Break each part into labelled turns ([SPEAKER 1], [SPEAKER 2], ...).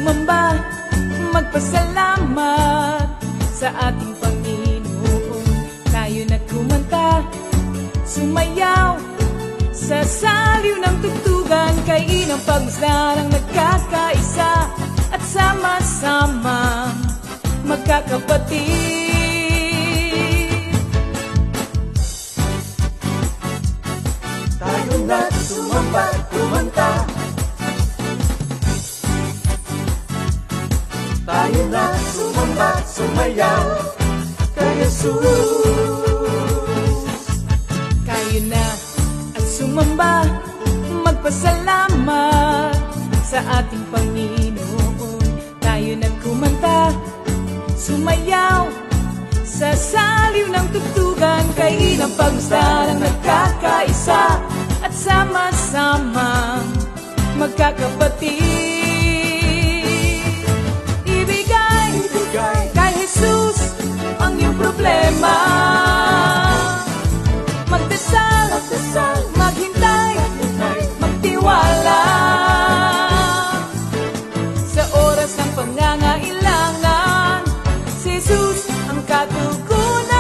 [SPEAKER 1] sumamba, magpasalamat sa ating Panginoon. Tayo na kumanta, sumayaw sa saliw ng tugtugan, kay inang pagmasdarang nagkakaisa at sama-sama magkakapatid. Tayo na sumamba, kumanta, tayo na sumamba, sumayaw kay Jesus. Kayo na at sumamba, magpasalamat sa ating Panginoon. Tayo na kumanta, sumayaw sa saliw ng tugtugan, kay inang pagmasdarang nagkakaisa at sama-sama magkakapatid. Kay Jesus ang iyong problema. Magdasal, maghintay, magtiwala. Sa oras ng pangangailangan, si Jesus ang katugunan.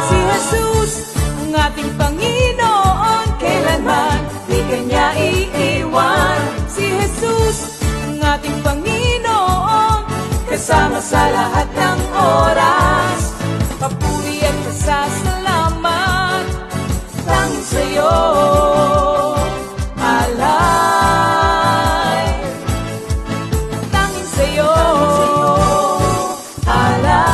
[SPEAKER 1] Si Jesus ang ating Panginoon, kailanman di kanya iiwan. Si Jesus ang ating Panginoon, kasama sa lahat ng oras. Papuri at pasasalamat tanging sa'yo, alay. Tanging sa'yo, alay.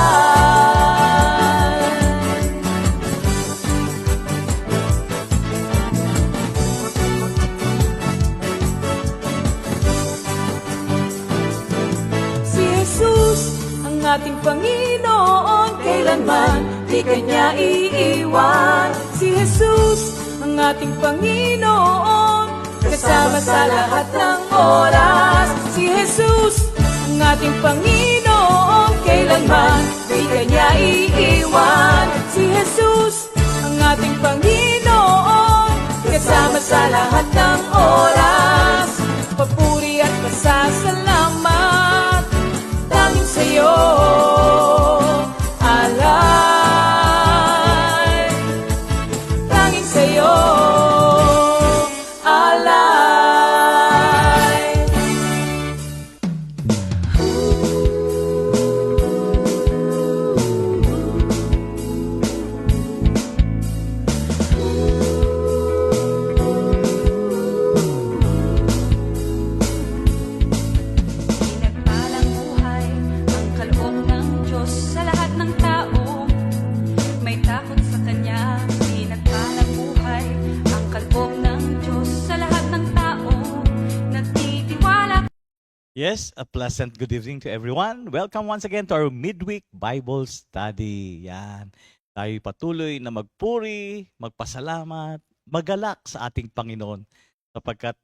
[SPEAKER 1] Si Jesus ang ating Panginoon, kailanman di kanya iiwan. Si Jesus ang ating Panginoon, kasama sa lahat ng oras. Si Jesus ang ating Panginoon, kailanman di kanya iiwan. Si Jesus ang ating Panginoon, kasama sa lahat ng oras. Papuri at pasasalamat tanging sa'yo, alay. Tanging sa'yo, alay.
[SPEAKER 2] Pinagpalang buhay ang kaloob ng Diyos sa lahat ng tao. May takot sa Kanya. Pinagpalang buhay ang kaloob ng Diyos sa lahat ng tao. Nagtitiwala.
[SPEAKER 3] Yes, a pleasant good evening to everyone. Welcome once again to our midweek Bible study. Yan. Tayo patuloy na magpuri, magpasalamat, magalak sa ating Panginoon sapagkat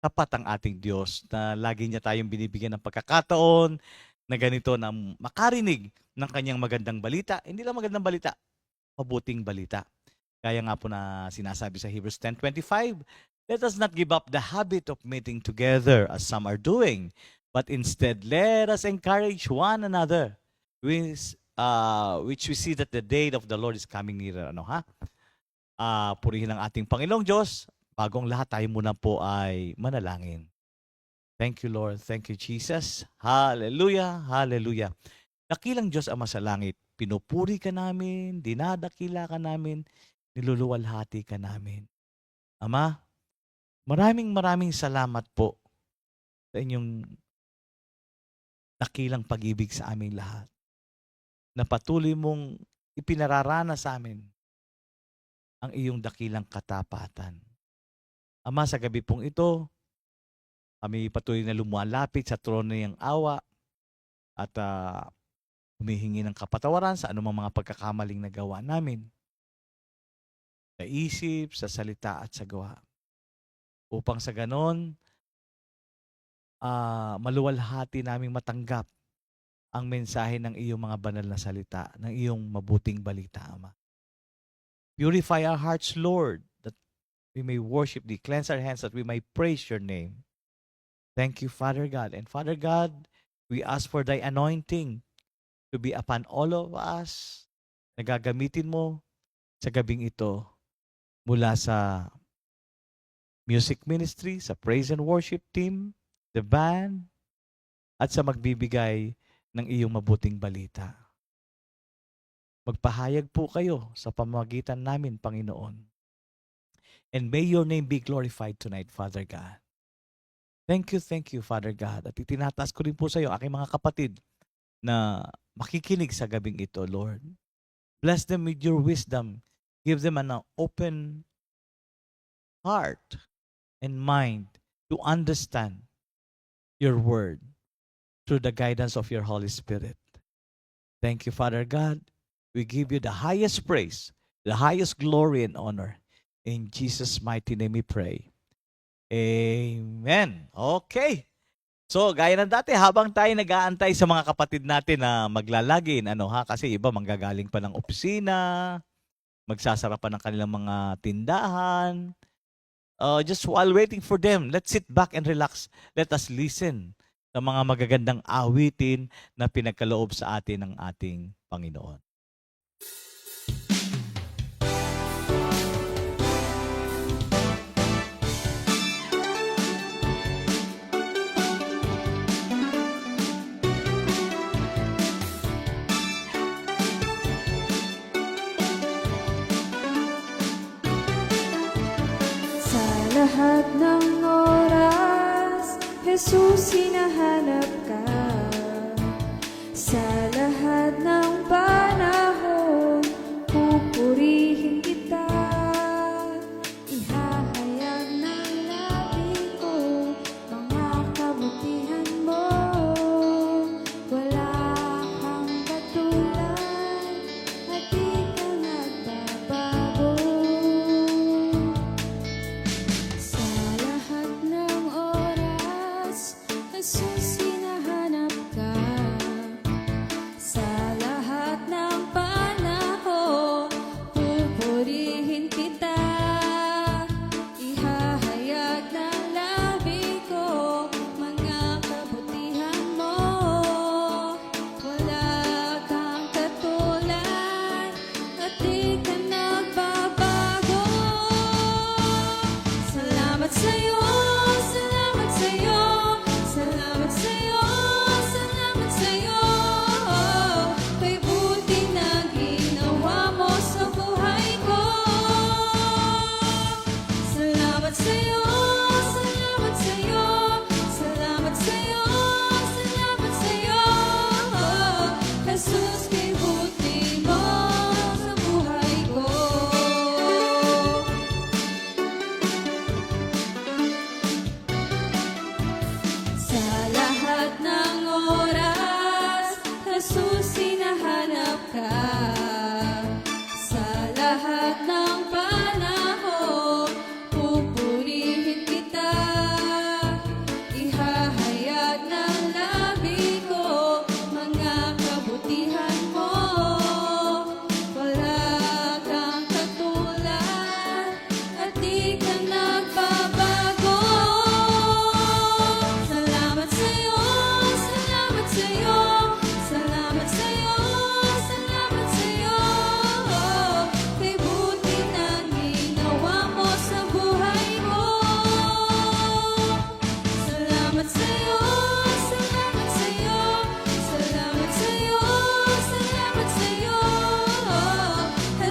[SPEAKER 3] tapat ang ating Diyos na lagi niya tayong binibigyan ng pagkakataon na ganito na makarinig ng kanyang magandang balita. Hindi lang magandang balita, mabuting balita. Kaya nga po na sinasabi sa Hebrews 10:25, let us not give up the habit of meeting together as some are doing, but instead let us encourage one another, which we see that the day of the Lord is coming nearer. Ano ha? Purihin ang ating Panginoong Diyos. Bagong lahat, tayo muna po ay manalangin. Thank you, Lord. Thank you, Jesus. Hallelujah. Hallelujah. Dakilang Diyos Ama sa langit, pinupuri ka namin, dinadakila ka namin, niluluwalhati ka namin. Ama, maraming salamat po sa inyong dakilang pag-ibig sa aming lahat, na patuloy mong ipinararana sa amin ang iyong dakilang katapatan. Ama, sa gabi pong ito, kami patuloy na lumalapit sa trono niyang awa at humihingi ng kapatawaran sa anumang mga pagkakamaling nagawa namin sa isip, sa salita at sa gawa. Upang sa ganon, maluwalhati naming matanggap ang mensahe ng iyong mga banal na salita, ng iyong mabuting balita, Ama. Purify our hearts, Lord, that we may worship thee. Cleanse our hands that we may praise your name. Thank you, Father God. And Father God, we ask for thy anointing to be upon all of us na gagamitin mo sa gabing ito mula sa music ministry, sa praise and worship team, the band, at sa magbibigay ng iyong mabuting balita. Magpahayag po kayo sa pamamagitan namin, Panginoon. And may your name be glorified tonight, Father God. Thank you, Father God. At itinataas ko rin po sa iyo, aking mga kapatid, na makikinig sa gabing ito, Lord. Bless them with your wisdom. Give them an open heart and mind to understand your word through the guidance of your Holy Spirit. Thank you, Father God. We give you the highest praise, the highest glory and honor. In Jesus' mighty name we pray. Amen. Okay. So, gaya ng dati, habang tayo nag-aantay sa mga kapatid natin na maglalagin, kasi iba manggagaling pa ng opisina, magsasara pa ng kanilang mga tindahan. Just while waiting for them, let's sit back and relax. Let us listen sa mga magagandang awitin na pinagkaloob sa atin ng ating Panginoon.
[SPEAKER 1] Sa lahat ng oras, Jesus, hinahanap ka. Sa lahat ng panahon, pupurihin kita. Ihahayag ng labi ko mga kabutihan mo. Wala kang katulad at di ka nagbabago. Sa lahat ng oras, Jesus, hinahanap ka. Sa lahat ng panahon, pupurihin kita. Ihahayag ng labi ko mga kabutihan mo. Wala kang katulad at di ka nagbabago. Salamat sa'yo, salamat sa'yo, salamat sa'yo, salamat sa'yo. Kay buti na ginawa mo sa buhay ko. Salamat sa'yo, salamat sa'yo, salamat sa'yo, salamat sa'yo. Jesus, kay buti mo sa buhay ko. Sa lahat ng oras, Jesus, hinahanap ka. Sa lahat ng panahon, pupurihin kita. Ihahayag ng labi ko mga kabutihan mo. Wala kang katulad at di ka nagbabago. Salamat sa'yo, salamat sa'yo, salamat sa'yo, salamat sa'yo. Kay buti na ginawa mo sa buhay ko. Salamat sa'yo, salamat sa'yo, salamat sa'yo, salamat sa'yo.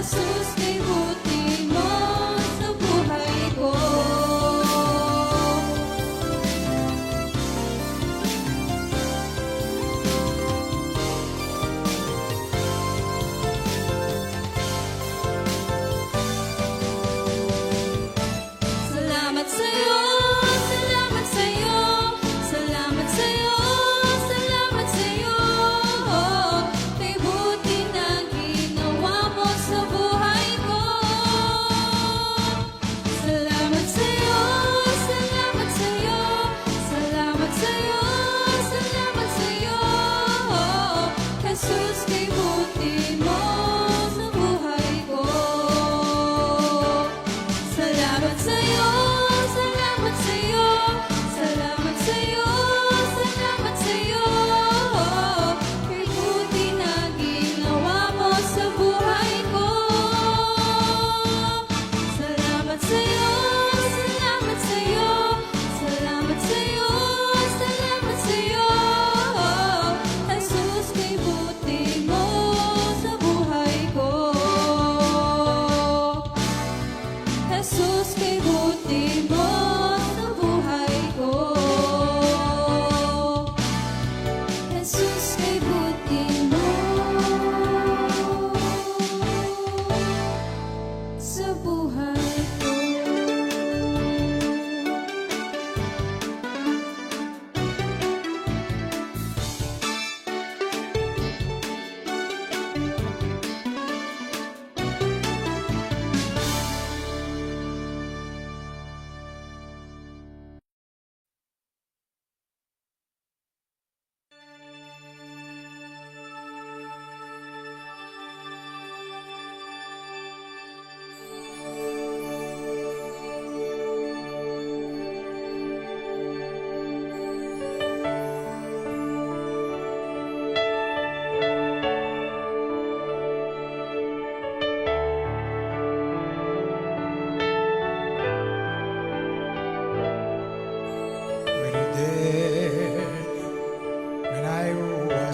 [SPEAKER 1] Jesus, kay buti mo sa buhay ko. Salamat sa'yo, salamat sa'yo, salamat sa'yo, salamat sa'yo. Kay buti na ginawa mo sa buhay ko. Salamat sa'yo, salamat sa'yo, salamat sa'yo, salamat sa'yo. Jesus, kay buti mo sa buhay ko. Salamat sa'yo, salamat sa'yo, salamat sa'yo,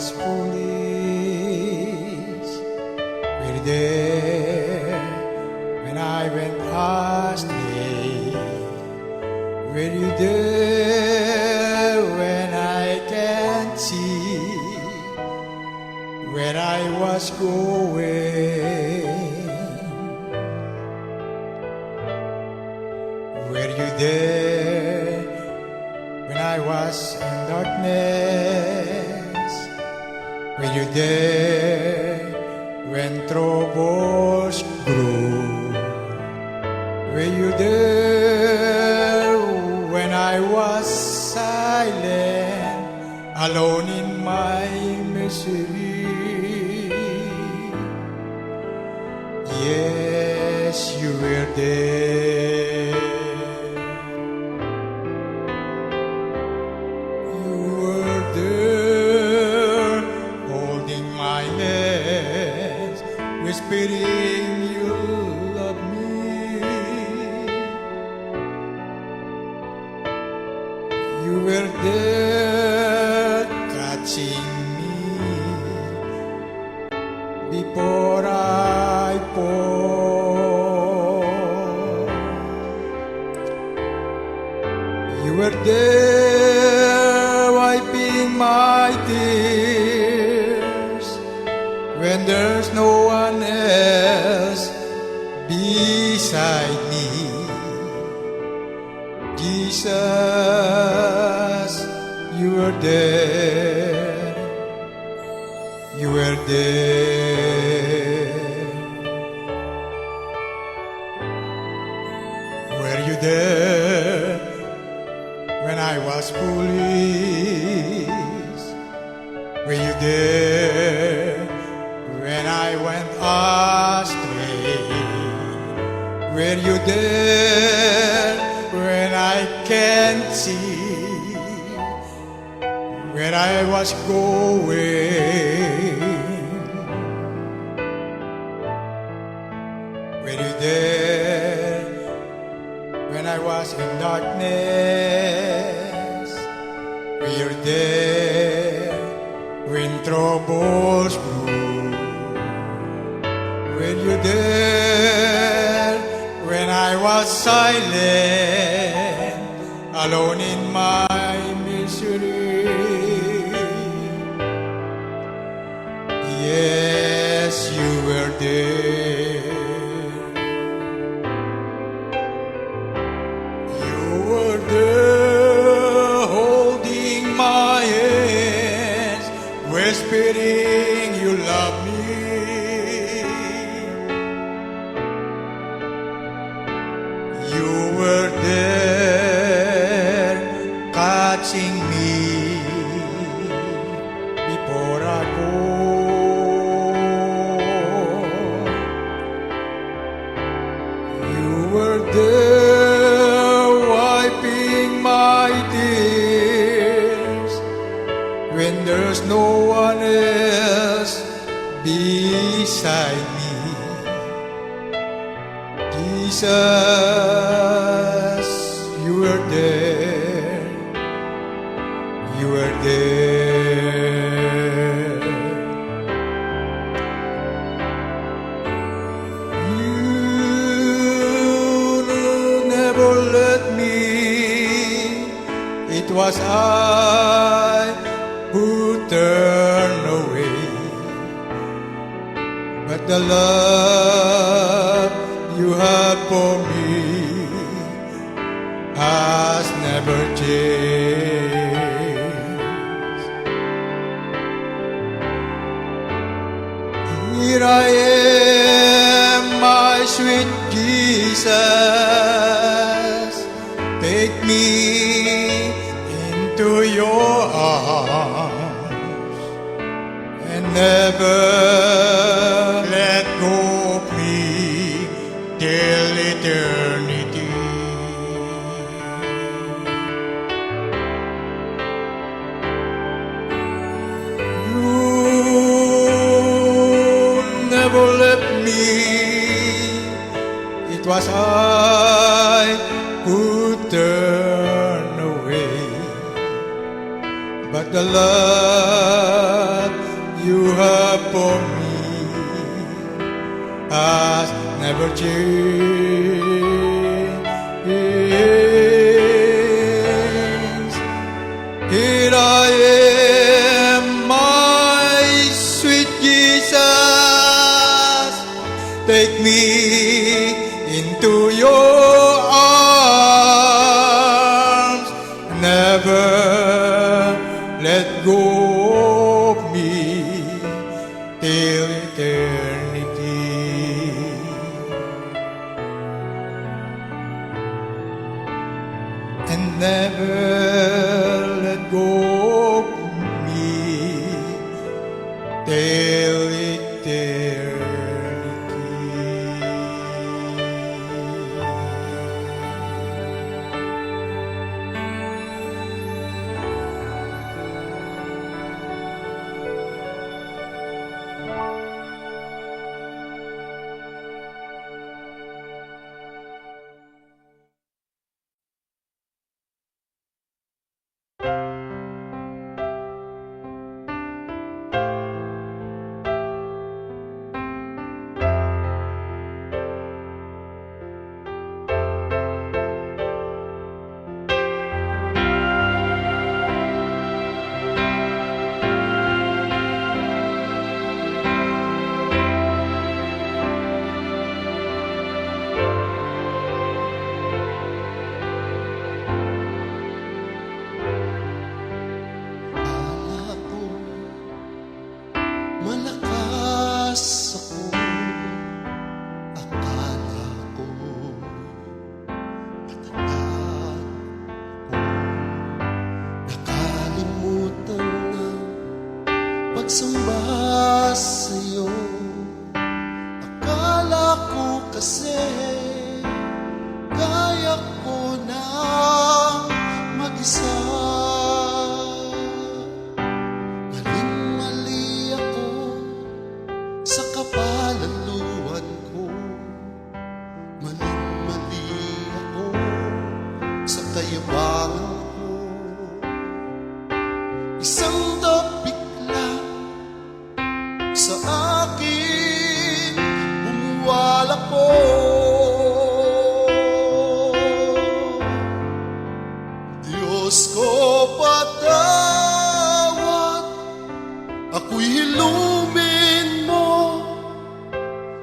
[SPEAKER 4] was foolish. Were you there when I went astray? Were you there when I can't see where I was going? Were you there when I was in darkness? Were you there when troubles grew? Were you there when I was silent, alone in my misery? Yes, you were there. You were there, holding my hands, whispering you love me. You were there, catching me before I fall. You were there, wiping my tears when there's no one else beside me. Jesus, you were there. You were there. Were you there when I was foolish? Were you there when I went astray? Were you there when I can't see where I was going? Were you there when I was in darkness? Were you there when troubles grew? Were you there when I was silent, alone in my misery? Yes, you were there. You were there, holding my hands, whispering you love me. You were there, catching me before I go. You were there, wiping my tears when there's no one else beside me. Jesus, you were there. You were there. You never let me. It was I who turned away. But the love you have for me has never changed. Here I am, my sweet Jesus, take me into your arms and never let go of me till eternity. You never left me. It was I who turned away, but the love you have for me has never changed. Here I am, my sweet Jesus, take me into your arms, never let go of me till eternity. And never let go of me till eternity.
[SPEAKER 5] Akala ko malakas ako, akala ko matatag ko, nakalimutan na pagsamba sa'yo. Akala ko kasi kaya ko na mag-isa. Maling-mali ako sa kapalaluan ko, maling-mali ako sa kayabangan ko. Isang tapik lang sa akin bumuwala ko. Diyos ko, patawad, ako'y hilumin mo.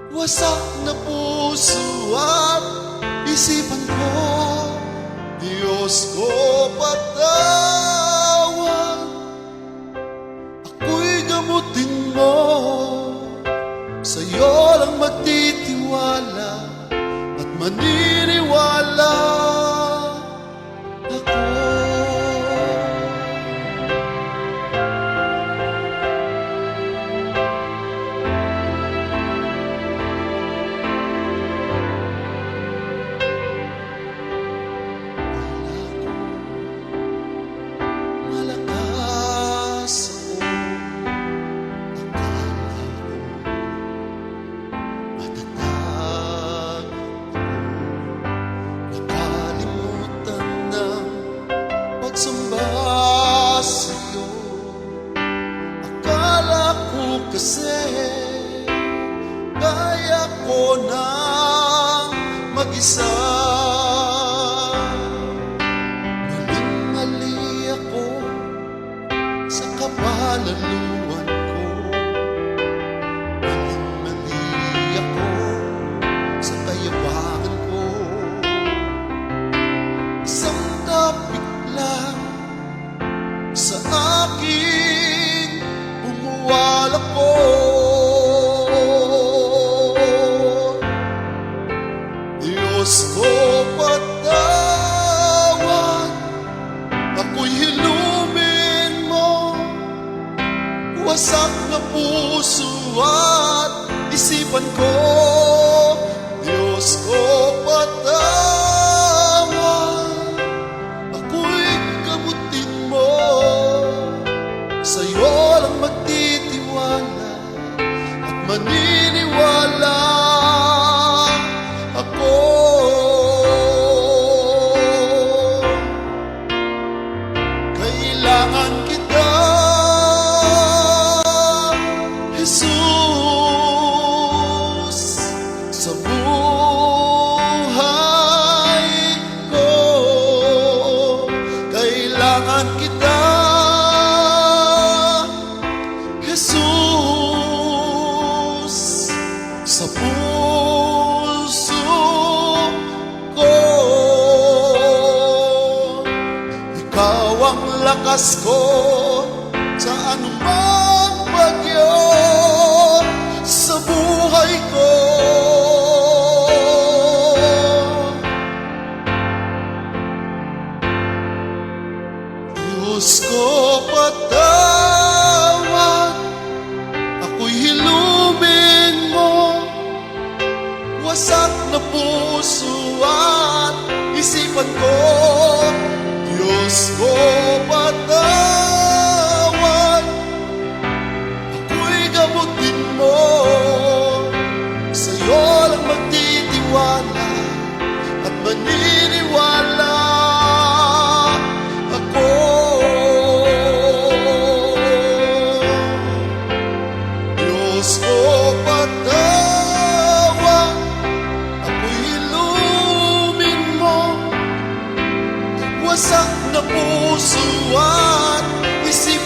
[SPEAKER 5] Wasak na puso at isipan ko. Diyos ko, patawad, ako'y gamutin mo. Sa'yo lang magtitiwala at maniniwala ako. Malakas ako, akala ko matatag ako, nakalimutan na pagsamba sa'yo. Akala ko kasi kaya ko na mag-isa. Maling-mali ako sa kapalaluan ko, maling-mali ako sa kayabangan ko. Isang tapik lang sa akin bumuwala ko. Diyos ko, patawad, ako'y hilumin mo. Wasak na puso at isipan ko. Diyos ko, patawad, ako'y gamutin mo. Sa'yo lang magtitiwala at maniniwala ako. Kailangan kita,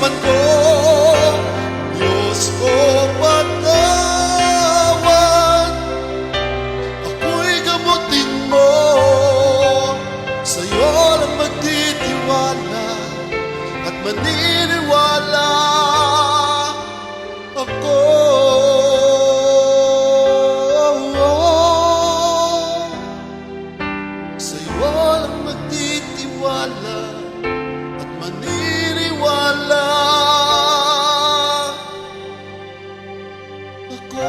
[SPEAKER 5] kaisipan ko, Diyos ko patawad. Ako'y gamutin mo, sa'yo lang magtitiwala at maniniwala ako. Sa'yo lang magtitiwala at maniniwala ako.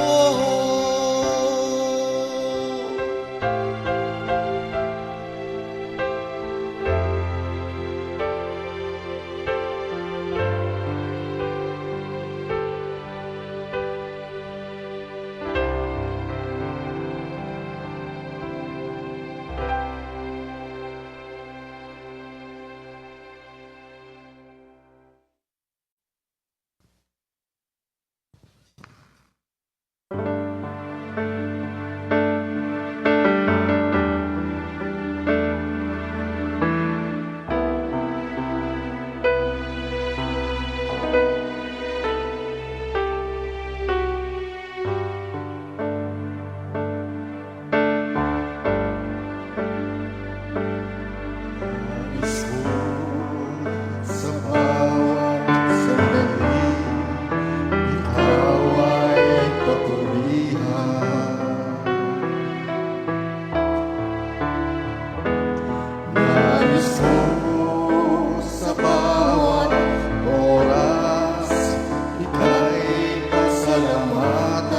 [SPEAKER 4] Sa bawat sandali, ikaw ay papurihan. Nais ko sa bawat oras, ika'y pasalamatan.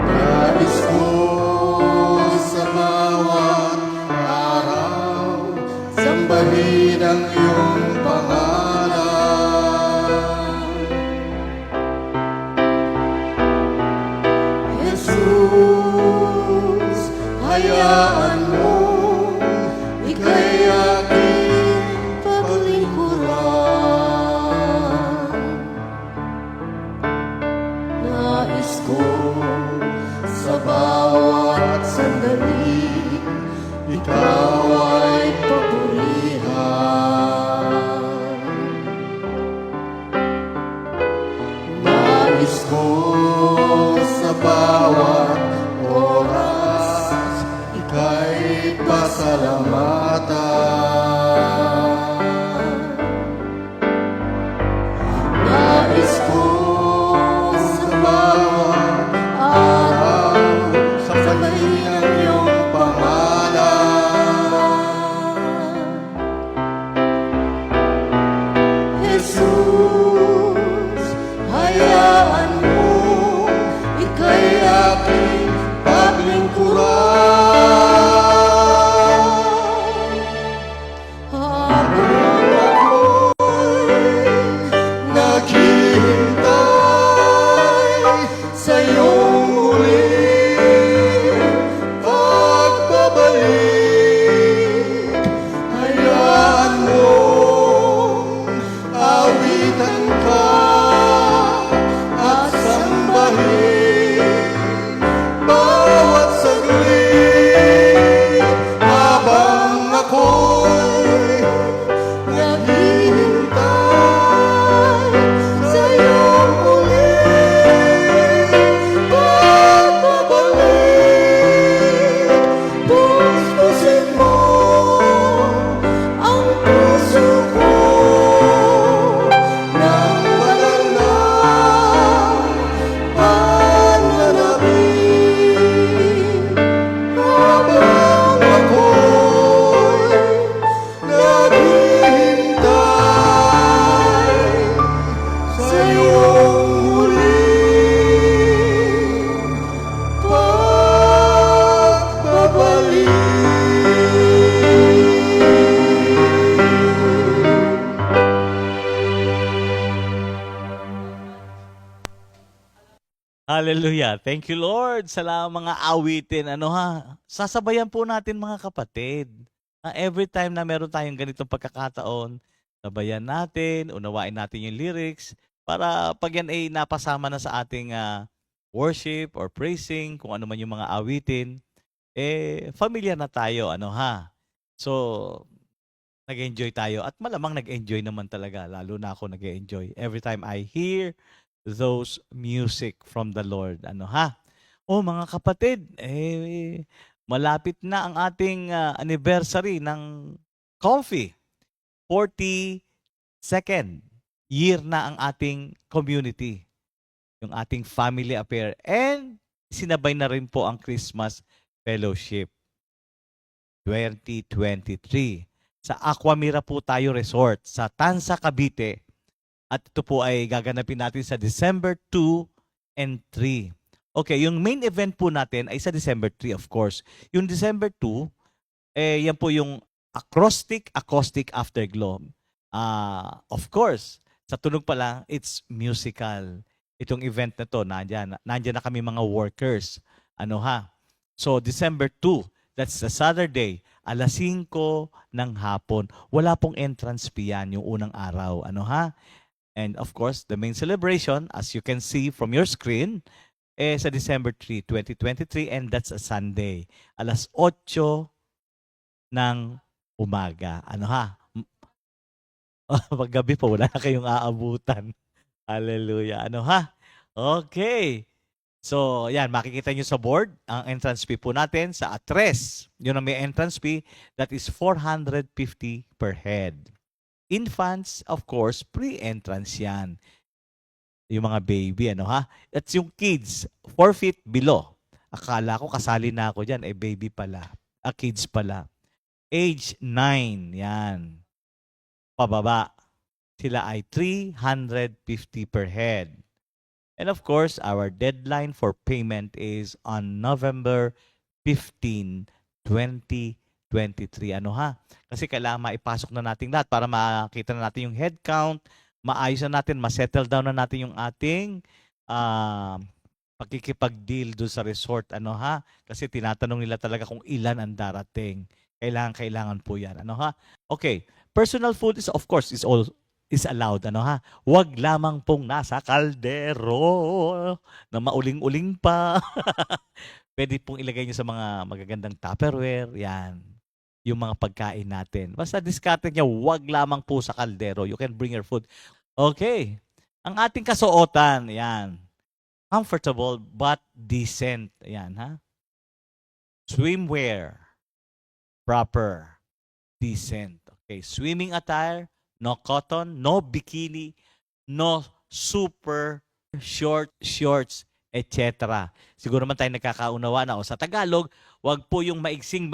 [SPEAKER 4] Nais ko sa bawat araw, sambahin ang iyong pangalan. Jesus, hayaan mo, ika'y aking paglingkuran. Nais ko sa bawat sandali, ikaw ay papurihan. Nais ko sa bawat oras, ika'y pasalamatan. Nais ko sa bawat araw, sambahin ang iyong pangalan. Jesus, hayaan mo, ika'y aking paglingkuran. Habang ako'y naghihintay sa iyong muling pagbabalik, hayaan mong awitan ka at sambahin bawat saglit. Habang ako'y naghihintay sa iyong muling pagbabalik, puspusin mo ang puso ko ng banal na pananabik. Habang ako'y naghihintay sa iyong muling pagbabalik.
[SPEAKER 3] Hallelujah. Thank you, Lord. Sa mga awitin, sasabayan po natin mga kapatid. Every time na meron tayong ganitong pagkakataon, sabayan natin, unawain natin yung lyrics, para pag yan ay napasama na sa ating worship or praising, kung ano man yung mga awitin, familiar na tayo, So, nag-enjoy tayo. At malamang nag-enjoy naman talaga. Lalo na ako nag-enjoy. Every time I hear those music from the Lord. Ano ha? Oh, mga kapatid, malapit na ang ating anniversary ng coffee. 42nd year na ang ating community. Yung ating family affair. And sinabay na rin po ang Christmas Fellowship 2023. Sa Aquamira po tayo resort sa Tansa, Cavite. At ito po ay gaganapin natin sa December 2 and 3. Okay, yung main event po natin ay sa December 3, of course. Yung December 2, yan po yung acoustic afterglow. Of course, sa tunog pa lang, it's musical. Itong event na to, nandyan na kami mga workers. Ano ha? So, December 2, that's the Saturday, alas 5 ng hapon. Wala pong entrance fee yan yung unang araw. Ano ha? And of course, the main celebration, as you can see from your screen, sa December 3, 2023, and that's a Sunday. Alas 8 ng umaga. Ano ha? Paggabi po, wala na kayong aabutan. Hallelujah. Ano ha? Okay. So, yan, makikita nyo sa board, ang entrance fee po natin sa Atres. Yun ang may entrance fee, that is 450 per head. Infants, of course, pre-entrance yan. Yung mga baby, ano ha? At yung kids, 4 feet below. Akala ko kasali na ako dyan, baby pala. Kids pala. Age 9, yan. Pababa. Sila ay 350 per head. And of course, our deadline for payment is on November 15, 2023. Ano ha? Kasi kailangan maipasok na natin lahat para makita na natin yung head count, maayos na natin, masettle down na natin yung ating pagkikipag-deal doon sa resort. Ano ha? Kasi tinatanong nila talaga kung ilan ang darating. Kailangan po yan. Ano ha? Okay. Personal food is, of course, is allowed. Ano ha? Huwag lamang pong nasa kaldero na mauling-uling pa. Pwede pong ilagay nyo sa mga magagandang Tupperware. Yan. Yung mga pagkain natin. Basta diskarte niya, huwag lamang po sa kaldero. You can bring your food. Okay. Ang ating kasuotan, yan. Comfortable but decent. Yan, ha? Swimwear. Proper. Decent. Okay. Swimming attire. No cotton. No bikini. No super short shorts, etc. Siguro man tayo nagkakaunawa na. O sa Tagalog, wag po yung maigsing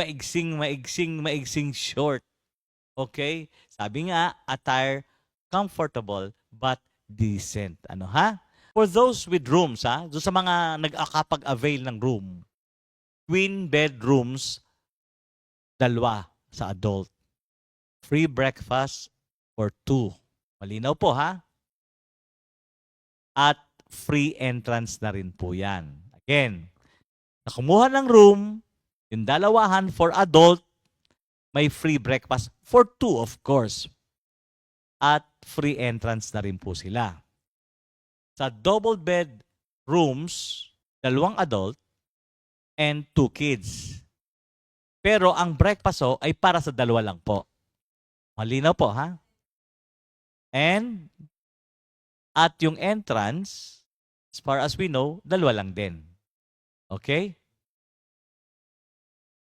[SPEAKER 3] short. Okay? Sabi nga, attire comfortable but decent. Ano ha? For those with rooms, ha? Doon sa mga nag-akapag-avail ng room, twin bedrooms, 2 sa adult. Free breakfast for 2. Malinaw po, ha? At free entrance na rin po yan. Again, nakumuha ng room, yung 2 for adult, may free breakfast for 2, of course. At free entrance na rin po sila. Sa double bed rooms, 2 adult and 2 kids. Pero ang breakfast ay para sa 2 lang po. Malinaw po, ha? And at yung entrance, as far as we know, 2 lang din. Okay?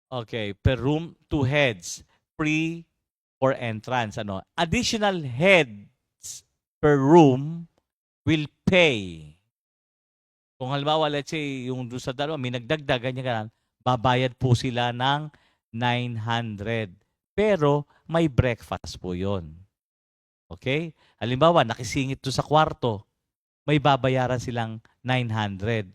[SPEAKER 3] Okay, per room, 2 heads. Free for entrance. Ano? Additional heads per room will pay. Kung halimbawa, let's say, yung doon sa 2, may nagdagdag, ganyan, babayad po sila ng 900. Pero may breakfast po yon. Okay? Halimbawa, nakisingit to sa kwarto, may babayaran silang 900.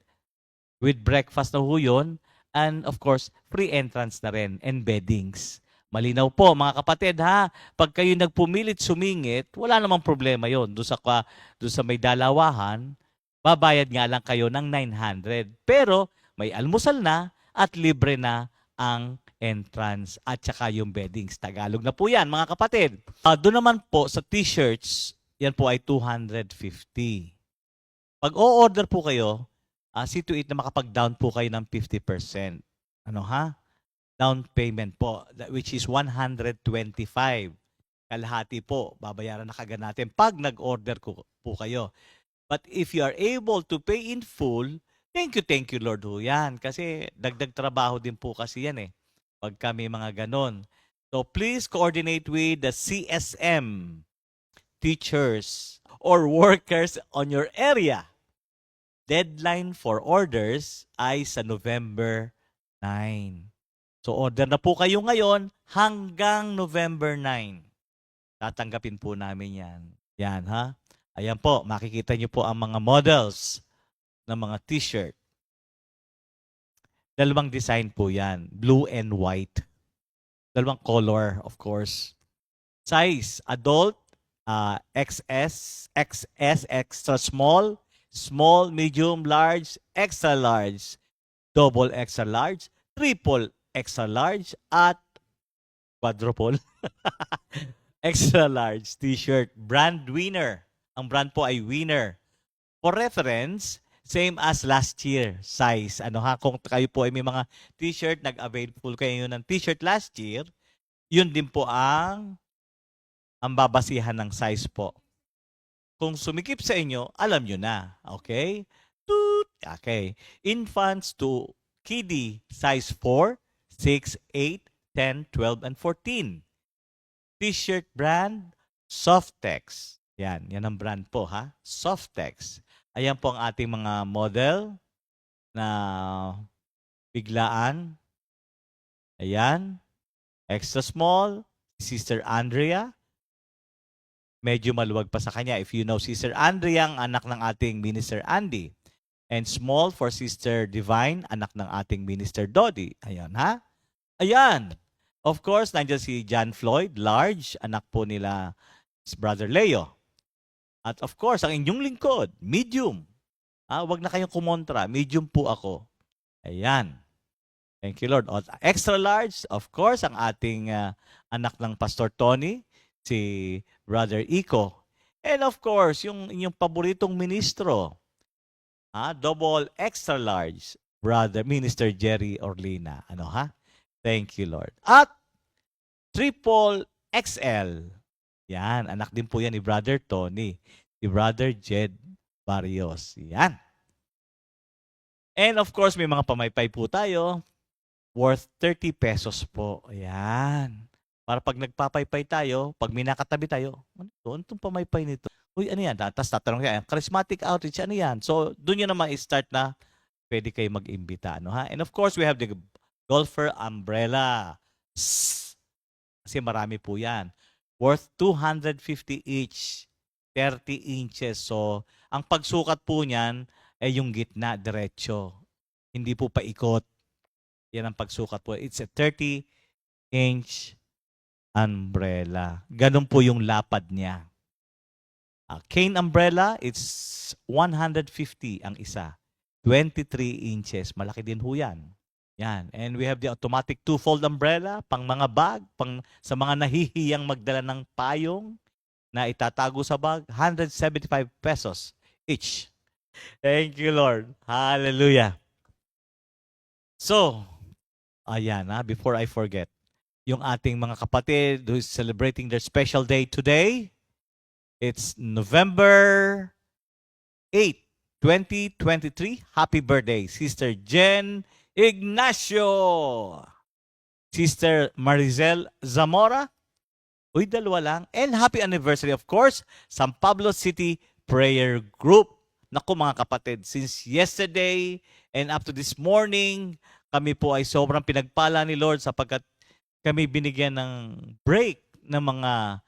[SPEAKER 3] With breakfast na ho yun, and of course, free entrance na rin and beddings. Malinaw po, mga kapatid, ha? Pag kayo nagpumilit sumingit, wala namang problema yon. Doon sa may dalawahan, babayad nga lang kayo ng 900. Pero may almusal na at libre na ang entrance at saka yung beddings. Tagalog na po yan, mga kapatid. Doon naman po sa t-shirts, yan po ay 250. Pag o-order po kayo, see to it na makapag-down po kayo ng 50%. Ano ha? down payment po, which is 125. Kalahati po, babayaran na kagad natin pag nag-order po kayo. But if you are able to pay in full, thank you Lord ho yan. Kasi dagdag trabaho din po kasi yan eh. Pag kami mga ganon. So please coordinate with the CSM teachers or workers on your area. Deadline for orders ay sa November 9. So order na po kayo ngayon hanggang November 9. Tatanggapin po namin yan. Yan ha. Ayan po, makikita niyo po ang mga models ng mga t-shirt. Dalawang design po yan. Blue and white. Dalawang color, of course. Size, adult, XS, XS, extra small, small, medium, large, extra large, double extra large, triple extra large, at quadruple extra large t-shirt. Brand winner. Ang brand po ay Winner. For reference, same as last year size. Ano ha, kung kayo po ay may mga t-shirt, nag-available kayo ng t-shirt last year, yun din po ang babasihan ng size po. Kung sumikip sa inyo, alam nyo na. Okay? Toot! Okay. Infants to kiddie, size 4, 6, 8, 10, 12, and 14. T-shirt brand, Softex. Yan ang brand po ha. Softex. Ayan po ang ating mga model na biglaan. Ayan. Extra small. Sister Andrea. Medyo maluwag pa sa kanya. If you know Sister Andrea, ang anak ng ating Minister Andy. And small for Sister Divine, anak ng ating Minister Dodi. Ayan ha. Ayan. Of course, nandiyan si John Floyd, large, anak po nila Brother Leo. At of course, ang inyong lingkod, medium. Huwag na kayong kumontra. Medium po ako. Ayan. Thank you, Lord. Extra large, of course, ang ating anak ng Pastor Tony, si Brother Iko. And of course, yung inyong paboritong ministro, double extra large, Brother Minister Jerry Orlina. Ano ha? Thank you, Lord. At triple XL. Yan, anak din po yan ni Brother Tony, si Brother Jed Barrios. Yan. And of course, may mga pamaypay po tayo worth 30 pesos po. Yan. Para pag nagpapaypay tayo, pag may nakatabi tayo, ano itong pamaypay nito? Uy, ano yan? Tapos tatanong yan, charismatic outreach, ano yan? So, doon nyo naman i-start na pwede kayo mag-imbita. No, ha? And of course, we have the golfer umbrella. Kasi marami po yan. Worth 250 each, 30 inches. So, ang pagsukat po niyan ay yung gitna, diretso. Hindi po paikot. Yan ang pagsukat po. It's a 30-inch umbrella. Ganun po yung lapad niya. Cane umbrella, it's 150 ang isa. 23 inches. Malaki din ho yan. Yan. And we have the automatic two-fold umbrella, pang mga bag, pang sa mga nahihiyang magdala ng payong na itatago sa bag, 175 pesos each. Thank you, Lord. Hallelujah. So, ayan before I forget, yung ating mga kapatid who is celebrating their special day today, it's November 8, 2023. Happy birthday, Sister Jen Ignacio. Sister Marizel Zamora. Uy, dalawa lang. And happy anniversary, of course, San Pablo City Prayer Group. Naku mga kapatid, since yesterday and up to this morning, kami po ay sobrang pinagpala ni Lord sapagkat kami binigyan ng break ng mga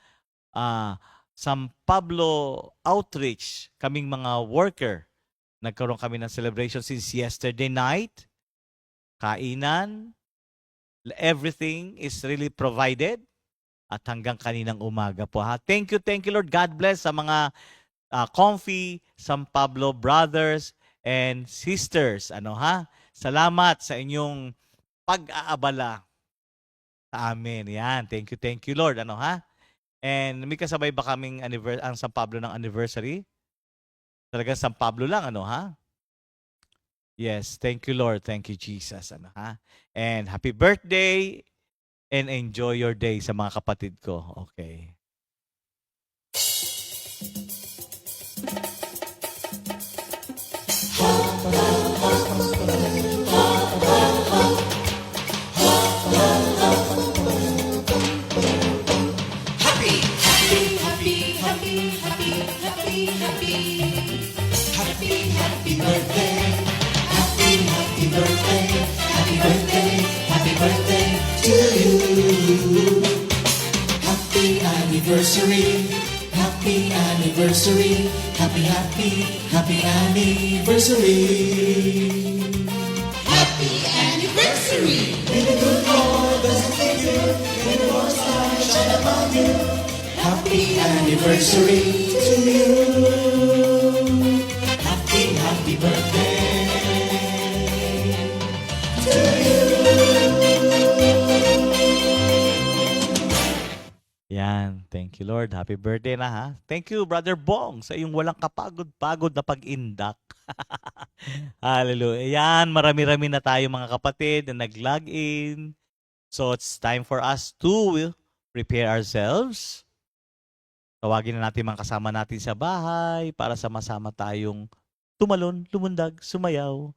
[SPEAKER 3] San Pablo outreach, kaming mga worker. Nagkaroon kami ng celebration since yesterday night. Kainan, everything is really provided at hanggang kaninang umaga po. Thank you Lord. God bless sa mga Comfy San Pablo brothers and sisters. Salamat sa inyong pag-aabala sa amin. Yan. Thank you Lord. And may kasabay ba kaming ang San Pablo ng anniversary? Talagang San Pablo lang, Yes, thank you Lord. Thank you Jesus. Ano ha? And happy birthday and enjoy your day sa mga kapatid ko. Okay.
[SPEAKER 6] Happy anniversary, happy anniversary, happy, happy, happy anniversary. Happy anniversary! May the good Lord bless you, may the Lord's light shine upon you. Happy anniversary to you. Happy, happy birthday to you.
[SPEAKER 3] Yan. Thank you, Lord. Happy birthday na ha. Thank you, Brother Bong, sa iyong walang kapagod-pagod na pag-indak. Hallelujah. Yan. Marami-rami na tayo mga kapatid na nag-log in. So, it's time for us to prepare ourselves. Tawagin na natin mga kasama natin sa bahay para sama-sama tayong tumalon, lumundag, sumayaw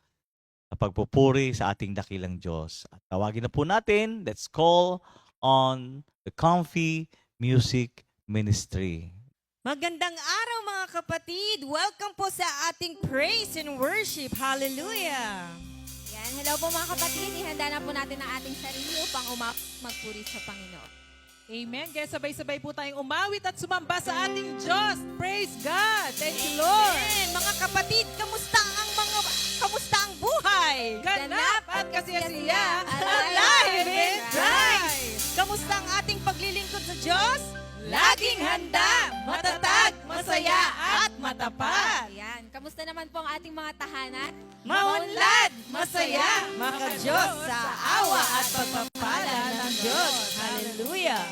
[SPEAKER 3] sa pagpupuri sa ating dakilang Diyos. At tawagin na po natin, let's call on the Comfy Music Ministry.
[SPEAKER 1] Magandang araw mga kapatid! Welcome po sa ating praise and worship. Hallelujah!
[SPEAKER 7] Yan, hello po mga kapatid. Ihanda na po natin ang ating sarili upang magpuri sa Panginoon.
[SPEAKER 1] Amen. Kaya sabay-sabay po tayong umawit at sumamba sa ating Diyos. Praise God! Thank you, Lord! Amen. Mga kapatid, kamusta ang buhay? Ganap at kasiyasiya. Alive and drive! Kamusta ang ating paglilingkod sa Diyos? Laging handa, matatag, masaya, at matapat.
[SPEAKER 7] Ayan, kamusta naman po ang ating mga tahanan?
[SPEAKER 1] Maunlad, masaya, makadiyos sa awa at pagpapala ng Diyos. Hallelujah!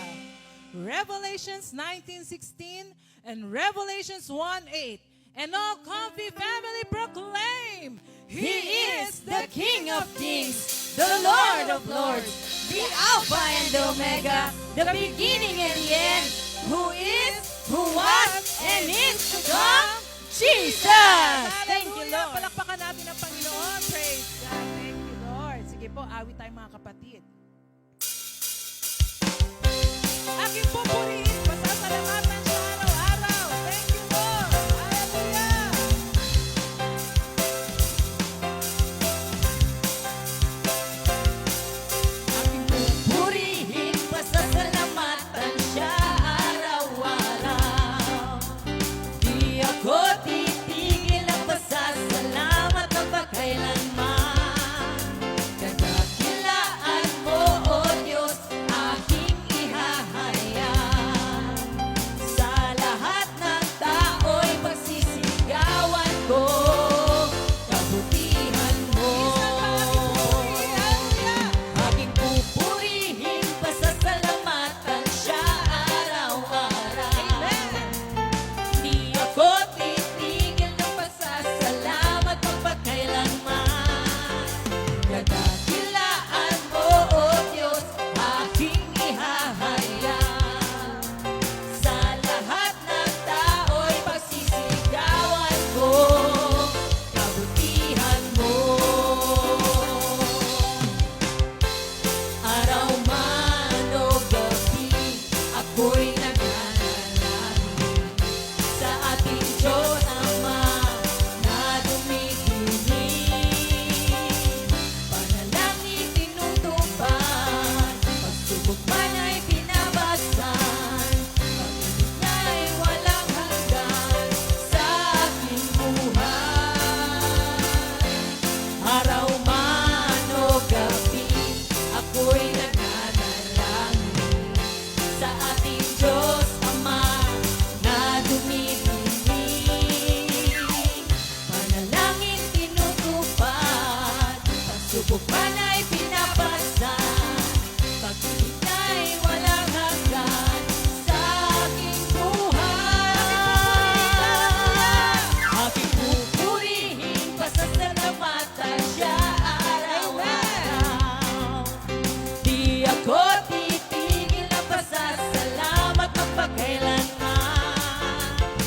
[SPEAKER 1] Revelations 19:16 and Revelations 1:8. And all Comfy family proclaim, He is the King of Kings, the Lord of Lords, the Alpha and the Omega, the beginning and the end, who is, who was, and is to come, Jesus! Thank you, Lord. Palakpakan natin ang Panginoon. Praise God. Thank you, Lord. Sige po, awit tayo mga kapatid. Aking pupurihin, pasasalamatan sa araw-araw. Thank you, Lord. Hallelujah. Aking pupurihin, pasasalamatan siya araw-araw. Di ako titigil ang pasasalamat na pagkailanman. Kadakilaan mo, O Diyos, aking ihahayag.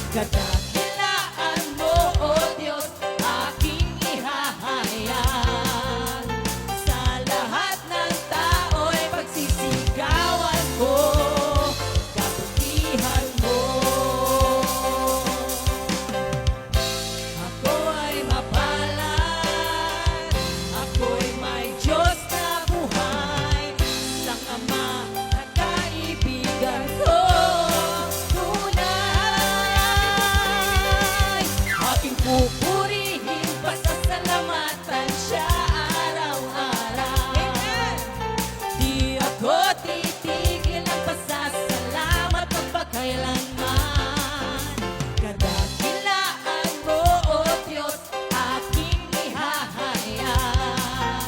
[SPEAKER 1] Kadakilaan mo, O Diyos, aking ihahayag. Sa lahat ng tao'y pagsisigawan ko, kabutihan mo. Ako'y mapalad, ako'y may Diyos na buhay, isang Ama na kaibigan ko. Tunay, aking pupurihin, pasasalamatan siya araw-araw. Di ako titigil ng pasasalamat magpakailanman. Kadakilaan mo, O Diyos, aking ihahayag.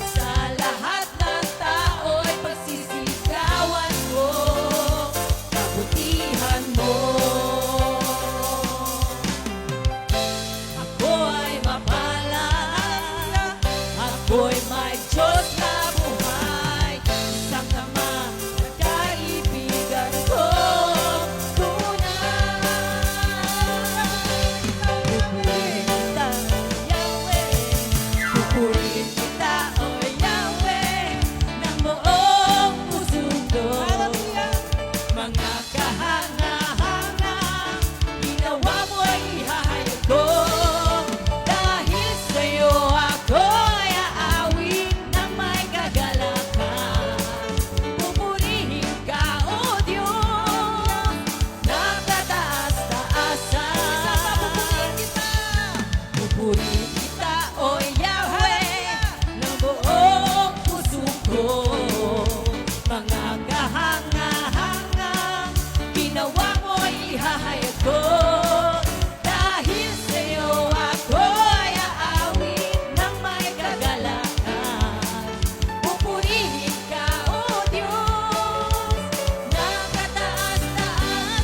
[SPEAKER 1] Sa lahat ng tao'y pagsisigawan ko, kabutihan mo. Ako ay mapalad, ako'y may Diyos na buhay, isang Ama na kaibigan ko. Pupurihin kita, O Yahweh, ng buong puso ko. Mga kahanga-hanga, ginawa mo ay ihahayag ko. Dahil sa'yo ako'y aawit ng may kagalakan. Pupurihin ka, O Diyos, nakataas-taasan. Pupurihin kita, O Yahweh, ng buong puso ko. Mga kahanga-hanga, ginawa mo ay ihahayag ko. Dahil sa'yo ako'y aawit ng may kagalakan. Pupurihin ka, O Diyos, nakataas-taasan.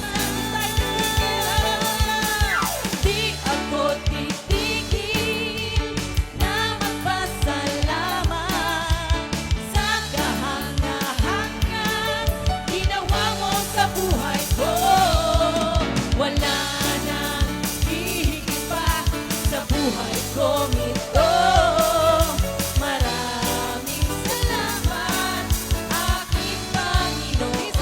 [SPEAKER 1] Di ako titigil na magpasalamat sa kahanga-hangang ginawa mo sa buhay ko. Wala nang hihigit pa sa buhay kong ito. Maraming salamat, aking Panginoon.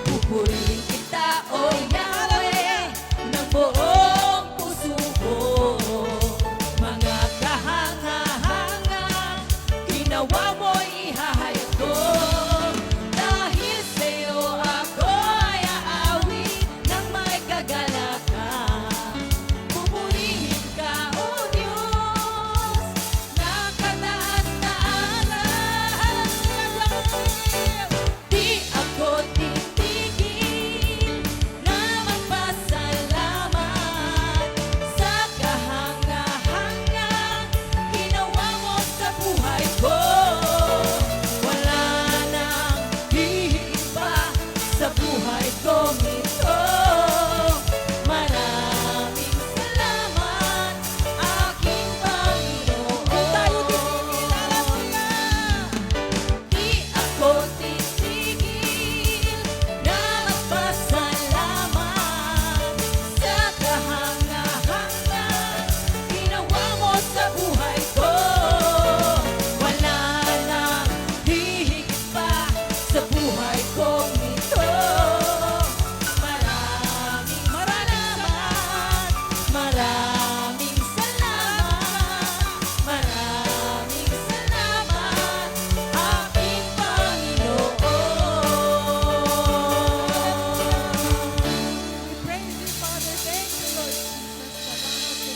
[SPEAKER 1] Pupurihin kita, O Yahweh, ng buong puso ko. Mga kahanga-hanga, ginawa mo ihahayag ko. Dahil sa'yo ako'y aawit ng may kagalakan. Pupurihin ka, O Diyos, nakataas-taasan. Di ako titigil na magpasalamat sa kahanga-hangang ginawa mo sa buhay ko. Wala nang hihigit pa sa buhay kong ito. Maraming salamat, aking Panginoon. Tayo titigil, alam mo na. Di ako titigil na magpasalamat sa kahanga-hangang ginawa mo sa buhay ko. Wala nang hihigit pa sa buhay kong ito. Maraming salamat, maraming salamat, maraming salamat, aking Panginoon. We praise you, Father. Thank you, Lord Jesus. Salamat po.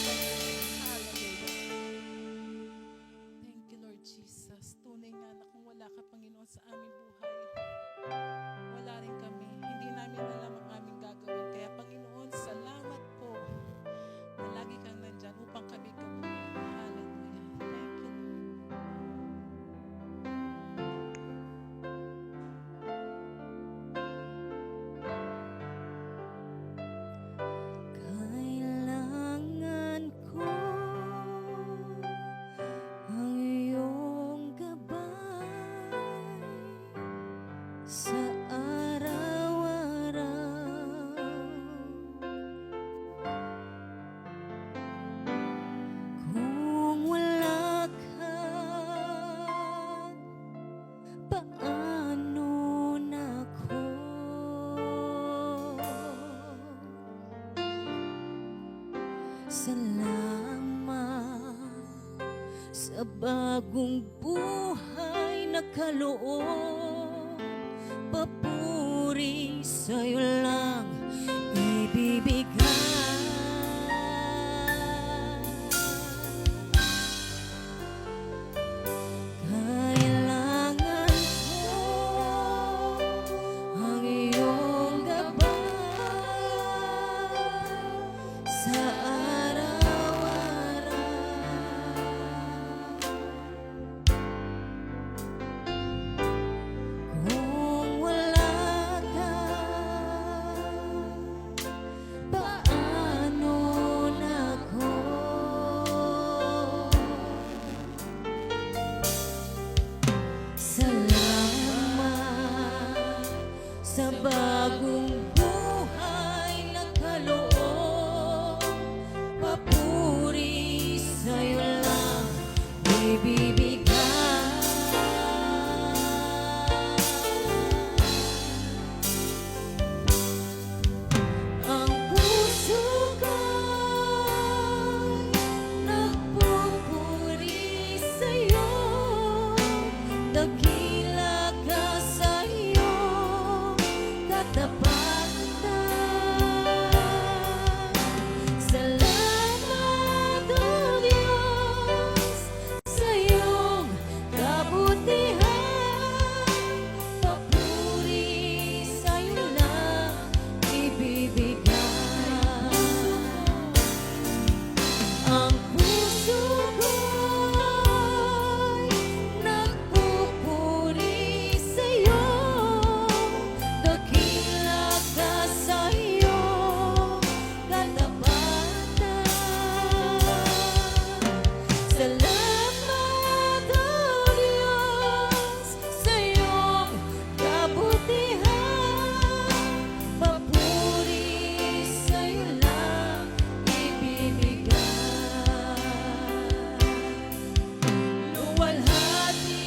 [SPEAKER 1] Thank you, Lord Jesus. Tunay nga na kung wala ka, Panginoon, sa aming buhay, wala rin kami. Hindi namin alam ang aming gagawin. Kaya, Panginoon, salamat po na lagi kang nandyan upang kami gawin. Hallelujah. Thank you, Lord.
[SPEAKER 2] Kailangan ko ang iyong gabay sa araw-araw.
[SPEAKER 8] Salamat sa bagong buhay na kaloob. Papuri sa'yo lang ibibigay. Kailangan ko ang iyong gabay sa araw-araw. Kung wala ka, paano na ako? Salamat sa bagong buhay na kaloob. Papuri sa'yo lang ibibigay. Ang puso ko'y nagpupuri sa'yo. Dakila ka sa iyong katapatan. Salamat, O Diyos, sa iyong kabutihan. Papuri sa'yo lang ibibigay. Ang puso ko'y nagpupuri sa'yo. Dakila ka sa iyong katapatan. Salamat, O Diyos, sa iyong kabutihan. Papuri sa'yo lang ibibigay. Luwalhati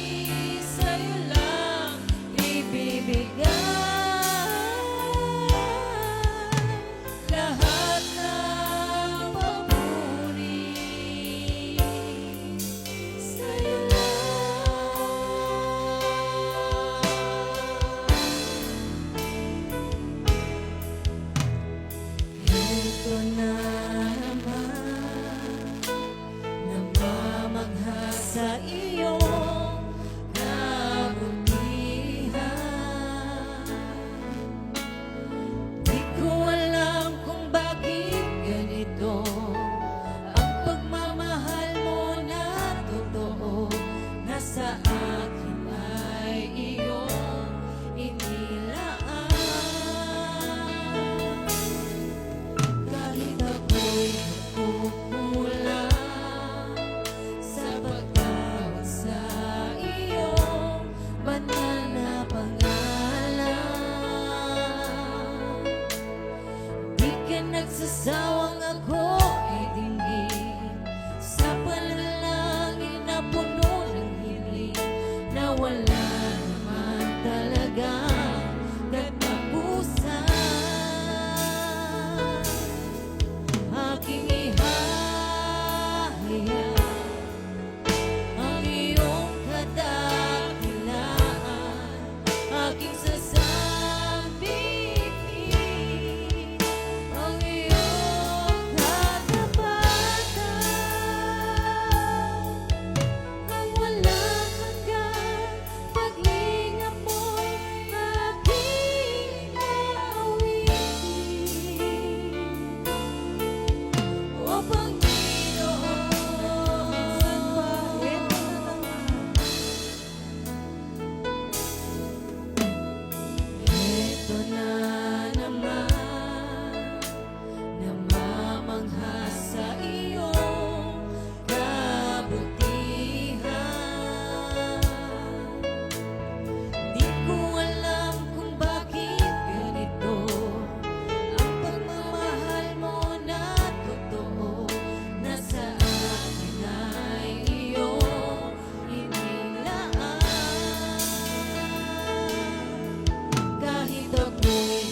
[SPEAKER 8] sa'yo lang ibibigay. Lahat ng papuri sa'yo lang. Ito na naman, namamangha sa iyong kabutihan. Di ko alam kung bakit ganito ang pagmamahal mo na totoo. Nasa akin ay iyong inilaan. Kahit ako'y nagkukulang sa pagtawag sa iyong banal na pangalan. Di ka nagsasawang ako ay dinggin sa panalangin na puno ng hiling na wala naman talagang katapusan. Aking ihahayag ang iyong kadakilaan. Aking sasabihin ang iyong katapatan. Ang walang hanggan paglingap mo'y aking aawitin. O Panginoon, ito na naman, namamangha sa iyong kabutihan. Di ko alam kung bakit ganito ang pagmamahal mo na totoo. Nasa akin ay iyong inilaan. Kahit ako'y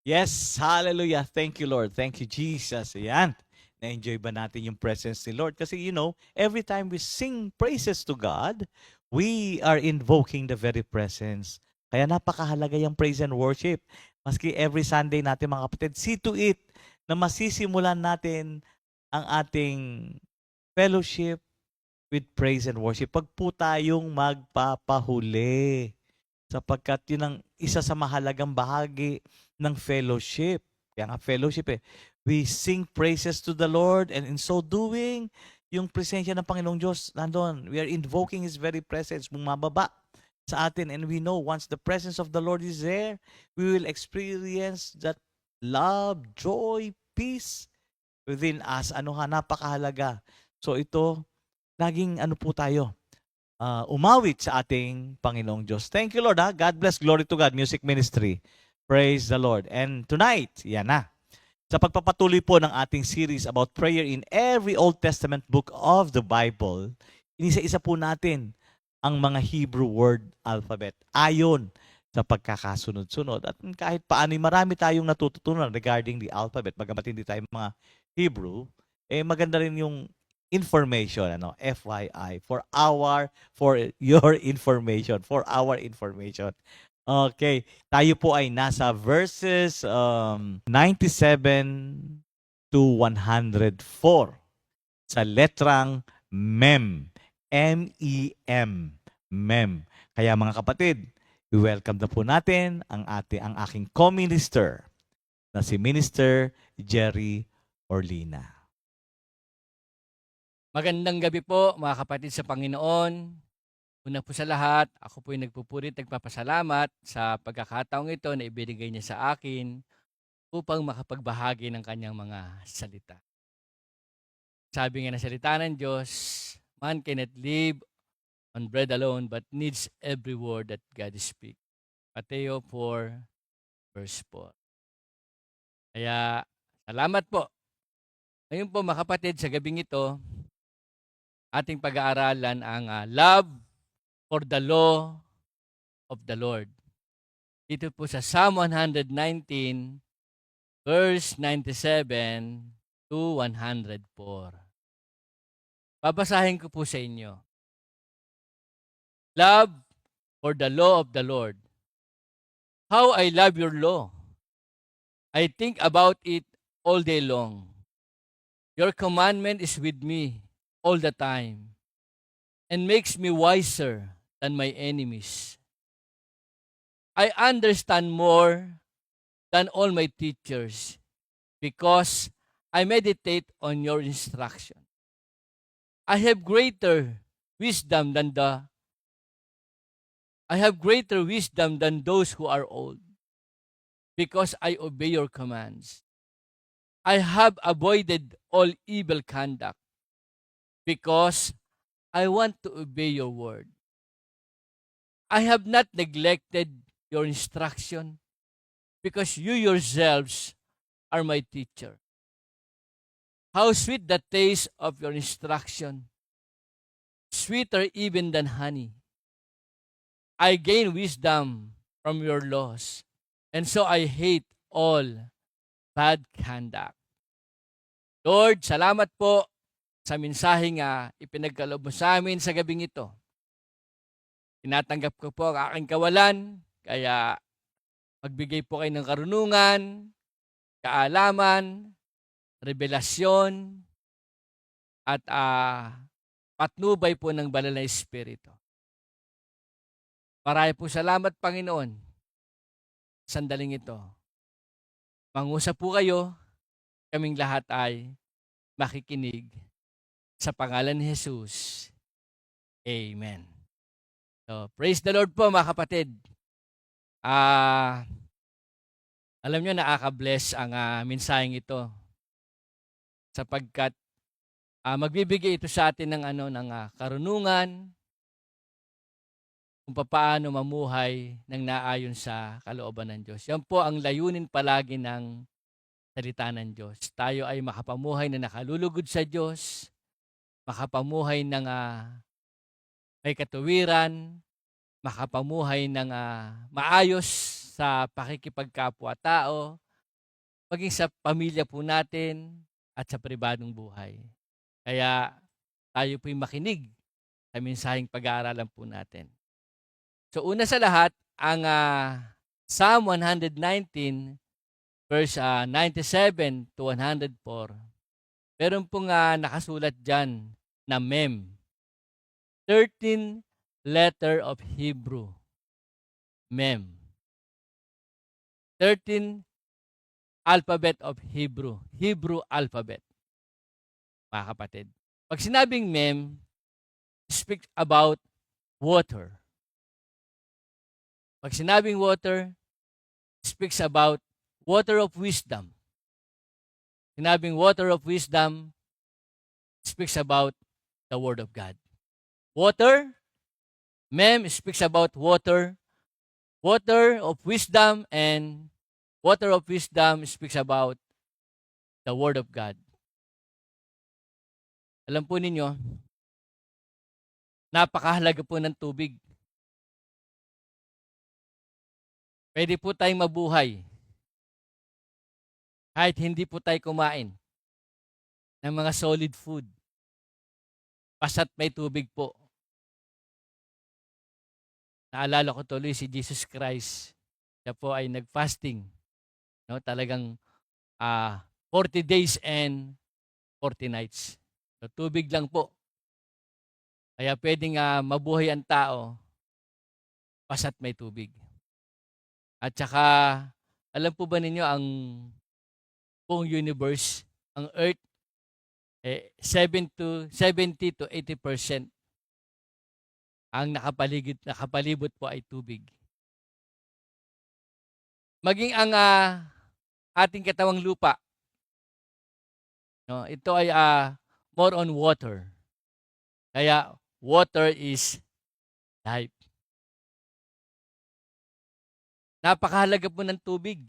[SPEAKER 3] Yes, hallelujah. Thank you, Lord. Thank you, Jesus. Ayan. Na-enjoy ba natin yung presence ni Lord? Kasi every time we sing praises to God, we are invoking the very presence. Kaya napakahalaga yung praise and worship. Maski every Sunday natin mga kapatid, see to it na masisimulan natin ang ating fellowship with praise and worship. Pag po tayong magpapahuli. Sapagkat yun ang isa sa mahalagang bahagi ng fellowship. Kaya nga fellowship we sing praises to the Lord, and in so doing, yung presensya ng Panginoong Diyos nandun. We are invoking His very presence, bumababa sa atin. And we know once the presence of the Lord is there, we will experience that love, joy, peace within us. Napakahalaga. So ito, laging po tayo, umawit sa ating Panginoong Diyos. Thank you, Lord. God bless. Glory to God. Music Ministry. Praise the Lord. And tonight, yan na. Sa pagpapatuloy po ng ating series about prayer in every Old Testament book of the Bible, inisa-isa po natin ang mga Hebrew word alphabet ayon sa pagkakasunod-sunod. At kahit paano, marami tayong natututunan regarding the alphabet. Bagamat hindi tayo mga Hebrew, maganda rin yung information, FYI, for your information, for our information. Okay, tayo po ay nasa verses 97 to 104 sa letrang Mem. M-E-M. Mem. Kaya mga kapatid, welcome na po natin ang aking co-minister na si Minister Jerry Orlina.
[SPEAKER 9] Magandang gabi po mga kapatid sa Panginoon. Una po sa lahat, ako po ay nagpupurit, nagpapasalamat sa pagkakataong ito na ibinigay niya sa akin upang makapagbahagi ng kanyang mga salita. Sabi nga ng salita ng Diyos, man cannot live on bread alone but needs every word that God speaks. Mateo 4, verse 4. Kaya salamat po. Ngayon po mga kapatid, sa gabing ito, ating pag-aaralan ang love for the law of the Lord. Dito po sa Psalm 119, verse 97 to 104. Babasahin ko po sa inyo. Love for the law of the Lord. How I love your law. I think about it all day long. Your commandment is with me all the time and makes me wiser than my enemies. I understand more than all my teachers because I meditate on your instruction. I have greater wisdom than those who are old because I obey your commands. I have avoided all evil conduct because I want to obey your word. I have not neglected your instruction because you yourselves are my teacher. How sweet the taste of your instruction, sweeter even than honey. I gain wisdom from your laws, and so I hate all bad conduct. Lord, salamat po sa mensaheng ipinagkaloob mo sa amin sa gabing ito. Tinatanggap ko po ang aking kawalan, kaya magbigay po kayo ng karunungan, kaalaman, revelasyon, at patnubay po ng banal na Espiritu. Marami po salamat, Panginoon, sandaling ito. Mangusap po kayo, kaming lahat ay makikinig. Sa pangalan ni Jesus. Amen. So, praise the Lord po mga kapatid. Alam nyo, nakaka-bless ang mensaheng ito. Sapagkat magbibigay ito sa atin ng karunungan kung paano mamuhay ng naayon sa kalooban ng Diyos. Yan po ang layunin palagi ng salita ng Diyos. Tayo ay makapamuhay na nakalulugod sa Diyos, makapamuhay ng may katuwiran, makapamuhay ng maayos sa pakikipagkapwa-tao, maging sa pamilya po natin at sa pribadong buhay. Kaya tayo po'y makinig sa mensaheng pag-aaralan po natin. So una sa lahat, ang Psalm 119 verse 97 to 104, meron pong nakasulat dyan na Mem. 13 letter of Hebrew. Mem. 13 alphabet of Hebrew. Hebrew alphabet. Mga kapatid. Pag sinabing Mem, speak about water. Pag sinabing water, speaks about water of wisdom. Sinabing water of wisdom, speaks about the Word of God. Water, Mem speaks about water. Water of wisdom, and water of wisdom speaks about the Word of God. Alam po ninyo, napakahalaga po ng tubig. Pwede po tayong mabuhay kahit hindi po tayo kumain ng mga solid food. Basta't may tubig po. Naalala ko tuloy si Jesus Christ. Siya po ay nag-fasting. No, talagang 40 days and 40 nights. So, tubig lang po. Kaya pwedeng mabuhay ang tao basta't may tubig. At saka, alam po ba ninyo ang buong universe, ang Earth, 70 to 80% ang nakapalibot po ay tubig. Maging ang ating katawang lupa, no, ito ay more on water. Kaya water is life. Napakahalaga po ng tubig.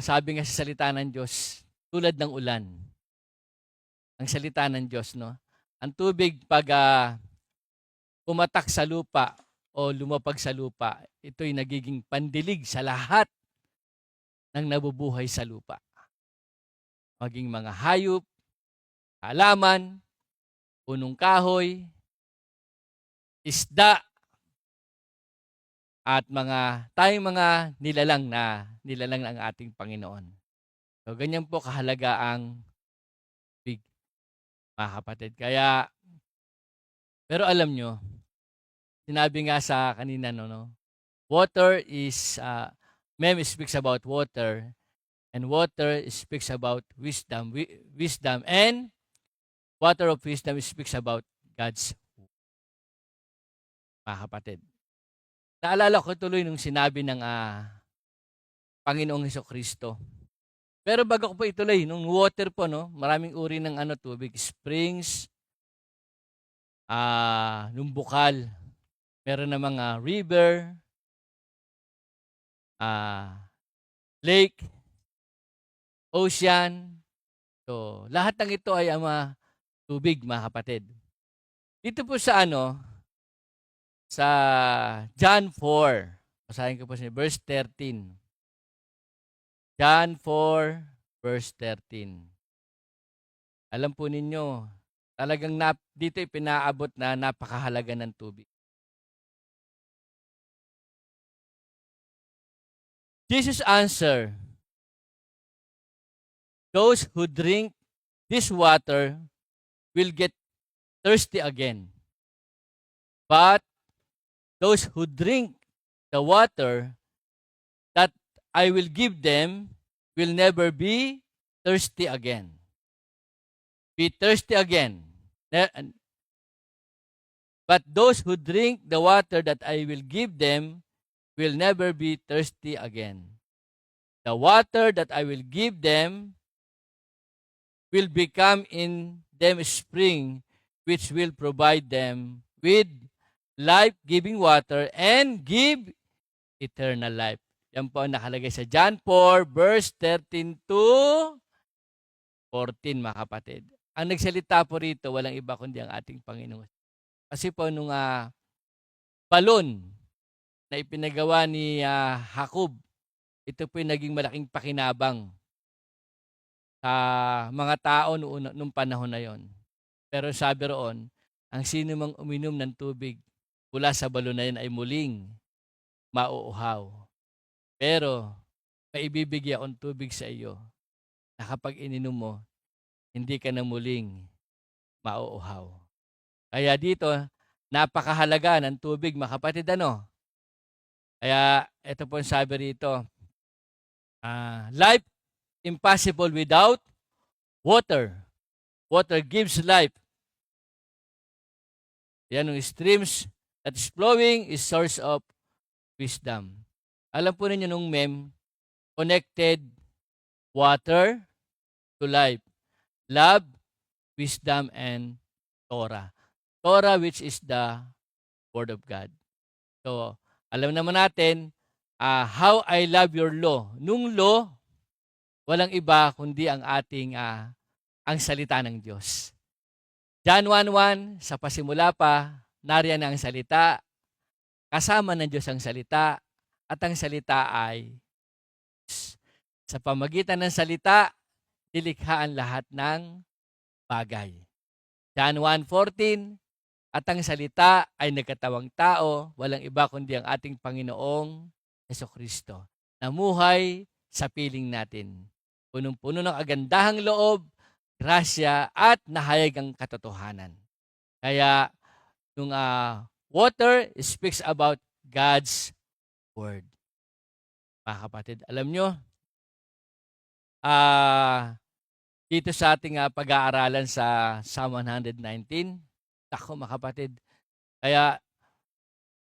[SPEAKER 9] Sabi nga sa salita ng Diyos, tulad ng ulan. Ang salita ng Diyos, no? Ang tubig pag pumatak sa lupa o lumapag sa lupa, ito'y nagiging pandilig sa lahat ng nabubuhay sa lupa. Maging mga hayop, halaman, punong kahoy, isda, at tayong mga nilalang ng ating Panginoon. So, ganyan po kahalaga ang tubig, mga kapatid. Pero alam nyo, sinabi nga sa kanina, no, water is, Mem speaks about water, and water speaks about wisdom. Wisdom, and water of wisdom speaks about God's word. Mga kapatid. Naalala ko tuloy nung sinabi ng Panginoong Hesukristo. Pero bago ko po ituloy, nung water po, no, maraming uri ng tubig, springs, nung bukal, meron na mga river, lake, ocean. So, lahat ng ito ay tubig, mga kapatid. Dito po sa sa John 4, basahin ko po sa verse 13. John 4, verse 13. Alam po ninyo, talagang dito ipinaabot na napakahalaga ng tubig. Jesus answered, "Those who drink this water will get thirsty again. But those who drink the water that I will give them will never be thirsty again." Be thirsty again. But those who drink the water that I will give them will never be thirsty again. The water that I will give them will become in them a spring which will provide them with life-giving water and give eternal life. Yan po ang nakalagay sa John 4, verse 13 to 14, mga kapatid. Ang nagsalita po rito, walang iba kundi ang ating Panginoon. Kasi po nung balon na ipinagawa ni Jacob ito po yung naging malaking pakinabang sa mga tao nung panahon na yon. Pero sabi roon, ang sino mang uminom ng tubig mula sa balon na yun ay muling mauuhaw. Pero maibibigay akong tubig sa iyo na kapag ininom mo, hindi ka na muling mauuhaw. Kaya dito, napakahalaga ng tubig, mga kapatid, ano? Kaya ito po ang sabi rito, life impossible without water. Water gives life. Yan yung streams that is flowing is source of wisdom. Alam po ninyo nung connected water to life. Love, wisdom, and Torah. Torah which is the Word of God. So, alam naman natin, how I love your law. Nung law, walang iba kundi ang ating ang salita ng Diyos. John 1:1, sa pasimula pa, nariyan ang salita, kasama ng Diyos ang salita, at ang salita ay sa pamagitan ng salita, nilikha ang lahat ng bagay. John 1:14, at ang salita ay nagkatawang tao, walang iba kundi ang ating Panginoong Hesukristo. Namuhay sa piling natin. Punong-puno ng agandahang loob, grasya, at nahayag ang katotohanan. Kaya, yung water speaks about God's Word. Mga kapatid, alam nyo, dito sa ating pag-aaralan sa Psalm 119, ako mga kapatid, kaya,